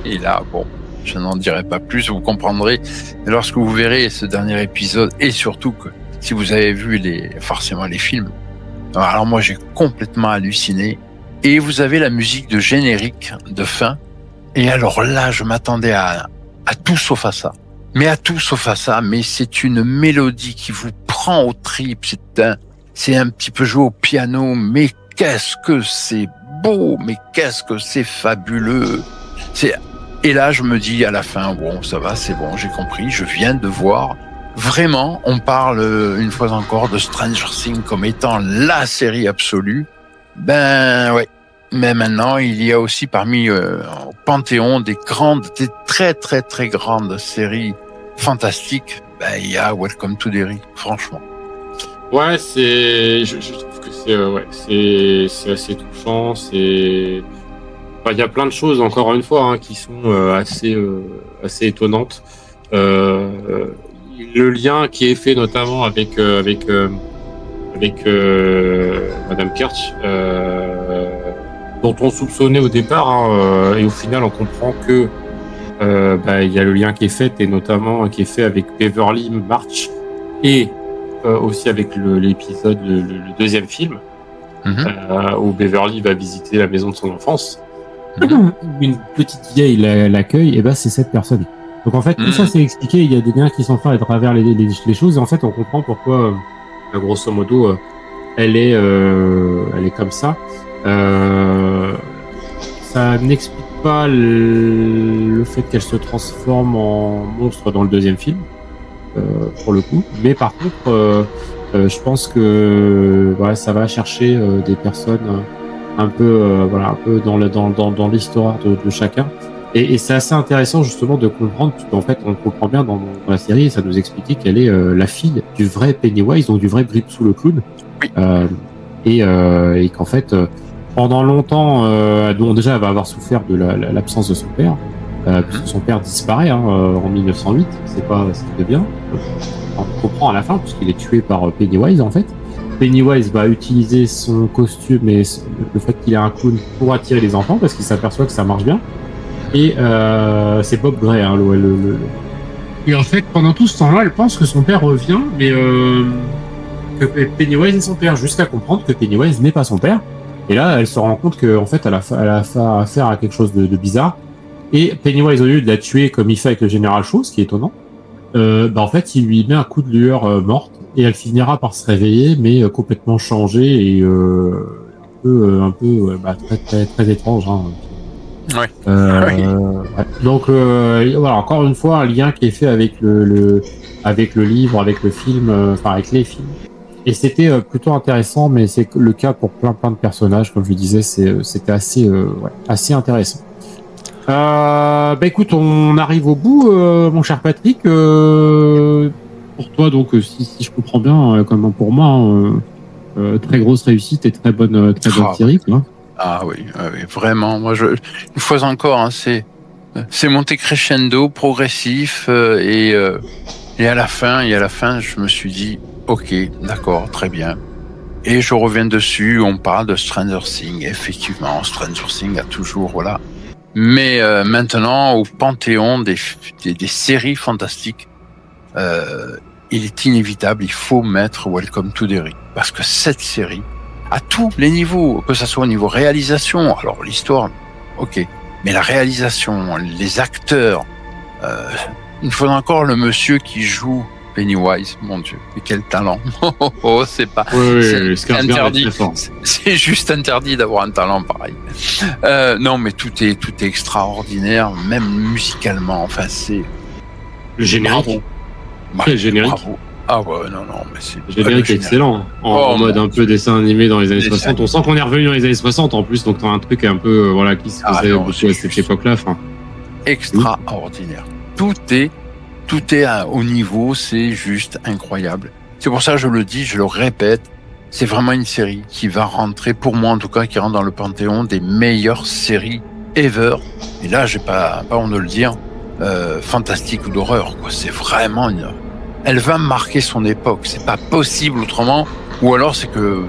E: Et là, bon, je n'en dirai pas plus, vous comprendrez lorsque vous verrez ce dernier épisode, et surtout que si vous avez vu forcément les films. Alors moi, j'ai complètement halluciné. Et vous avez la musique de générique de fin. Et alors là, je m'attendais à tout sauf à ça. Mais à tout sauf à ça. Mais c'est une mélodie qui vous prend aux tripes. C'est un petit peu joué au piano. Mais qu'est-ce que c'est beau. Mais qu'est-ce que c'est fabuleux. Et là, je me dis à la fin, bon, ça va, c'est bon, j'ai compris. Je viens de voir. Vraiment, on parle une fois encore de Stranger Things comme étant la série absolue. Ben ouais. Mais maintenant, il y a aussi parmi au panthéon des très très très grandes séries fantastiques. Ben il y a Welcome to Derry, franchement.
D: Ouais, je trouve que c'est assez touchant. Il y a plein de choses encore une fois qui sont assez étonnantes. Le lien qui est fait notamment avec Madame Kirch, dont on soupçonnait au départ, et au final on comprend que il y a le lien qui est fait, et notamment qui est fait avec Beverly March, et aussi avec l'épisode, le deuxième film, où Beverly va visiter la maison de son enfance, où une petite vieille l'accueille, et c'est cette personne. Donc en fait, tout ça c'est expliqué, il y a des liens qui sont faits à travers les choses, et en fait on comprend pourquoi, grosso modo, elle est comme ça. Ça n'explique pas le fait qu'elle se transforme en monstre dans le deuxième film, pour le coup. Mais par contre, je pense que ça va chercher des personnes un peu dans l'histoire de chacun. Et c'est assez intéressant justement de comprendre, en fait, on comprend bien dans la série, et ça nous expliquait qu'elle est la fille du vrai Pennywise, donc du vrai Gripsou le clown. Oui. Et qu'en fait, pendant longtemps, déjà, elle va avoir souffert de l'absence de son père, puisque son père disparaît en 1908. C'est pas bien. On comprend à la fin, puisqu'il est tué par Pennywise, en fait. Pennywise va utiliser son costume et le fait qu'il ait un clown pour attirer les enfants, parce qu'il s'aperçoit que ça marche bien. Et c'est Bob Gray, Et en fait, pendant tout ce temps-là, elle pense que son père revient, mais que Pennywise est son père, jusqu'à comprendre que Pennywise n'est pas son père. Et là, elle se rend compte qu'en fait, elle a affaire à quelque chose de bizarre. Et Pennywise, au lieu de la tuer comme il fait avec le général Shaw, ce qui est étonnant, en fait, il lui met un coup de lueur morte, et elle finira par se réveiller, mais complètement changée et un peu très très très étrange.
E: Ouais.
D: Ouais. Donc voilà, encore une fois, un lien qui est fait avec le livre, avec le film, avec les films. Et c'était plutôt intéressant, mais c'est le cas pour plein de personnages, comme je disais, c'était assez intéressant. Écoute, on arrive au bout, mon cher Patrick. Pour toi, donc, si je comprends bien, comme pour moi, très grosse réussite et très bonne série, quoi.
E: Ah oui, vraiment. Moi, une fois encore, c'est monté crescendo, progressif, et à la fin, je me suis dit, ok, d'accord, très bien. Et je reviens dessus. On parle de Stranger Things. Effectivement, Stranger Things a toujours, voilà. Mais maintenant, au panthéon des séries fantastiques, il est inévitable. Il faut mettre Welcome to Derry, parce que cette série, à tous les niveaux, que ça soit au niveau réalisation, alors l'histoire, ok, mais la réalisation, les acteurs, une fois encore le monsieur qui joue Pennywise, mon Dieu, mais quel talent. C'est pas, c'est interdit, c'est juste interdit d'avoir un talent pareil. Non, mais tout est extraordinaire, même musicalement, enfin c'est...
D: Le générique.
E: Le
D: générique.
E: Bravo. Ah ouais, non, mais c'est...
D: Le générique est excellent, en mode un peu dessin animé dans les années 60. On sent qu'on est revenu dans les années 60 en plus, donc t'as un truc un peu, qui se faisait beaucoup à cette époque-là.
E: Extraordinaire. Tout est tout est au niveau, c'est juste incroyable. C'est pour ça que je le dis, je le répète, c'est vraiment une série qui va rentrer, pour moi en tout cas, qui rentre dans le panthéon des meilleures séries ever. Et là, j'ai pas honte de le dire, fantastique ou d'horreur, quoi. C'est vraiment elle va marquer son époque. C'est pas possible autrement. Ou alors c'est que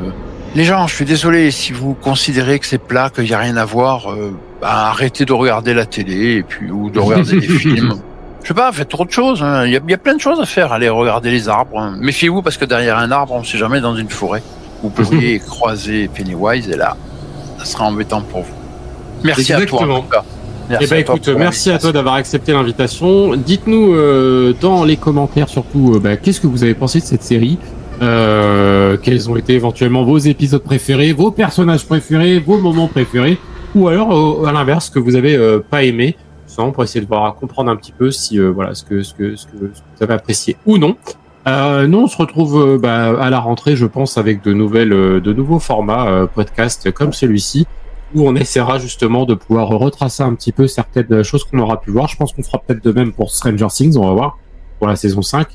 E: les gens, je suis désolé, si vous considérez que c'est plat, qu'il y a rien à voir, arrêtez de regarder la télé et puis ou de regarder des films. Je sais pas, faites autre chose. Hein. Il y a plein de choses à faire. Allez regarder les arbres. Hein. Méfiez-vous parce que derrière un arbre, on sait jamais dans une forêt. Vous pourriez croiser Pennywise et là, ça sera embêtant pour vous. Merci
D: Exactement.
E: à toi en tout cas.
D: Merci écoute, merci à toi d'avoir accepté l'invitation. Dites-nous dans les commentaires surtout, qu'est-ce que vous avez pensé de cette série, quels ont été éventuellement vos épisodes préférés, vos personnages préférés, vos moments préférés, ou alors à l'inverse que vous avez pas aimé, pour essayer de voir, comprendre un petit peu si ce que vous avez apprécié ou non. Nous on se retrouve à la rentrée, je pense, avec de nouveaux formats podcast comme celui-ci, où on essaiera justement de pouvoir retracer un petit peu certaines choses qu'on aura pu voir. Je pense qu'on fera peut-être de même pour Stranger Things, on va voir, pour la saison 5.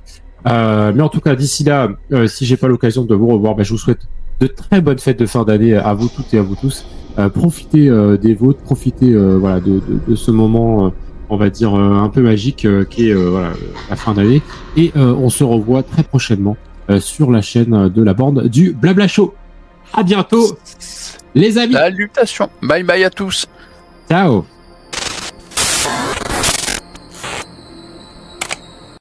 D: Mais en tout cas, d'ici là, si j'ai pas l'occasion de vous revoir, je vous souhaite de très bonnes fêtes de fin d'année à vous toutes et à vous tous. Profitez des vôtres, profitez de ce moment, on va dire, un peu magique qui est la fin d'année. Et on se revoit très prochainement sur la chaîne de la bande du Blabla Show. À bientôt, les amis.
E: Salutations. Bye bye à tous.
D: Ciao.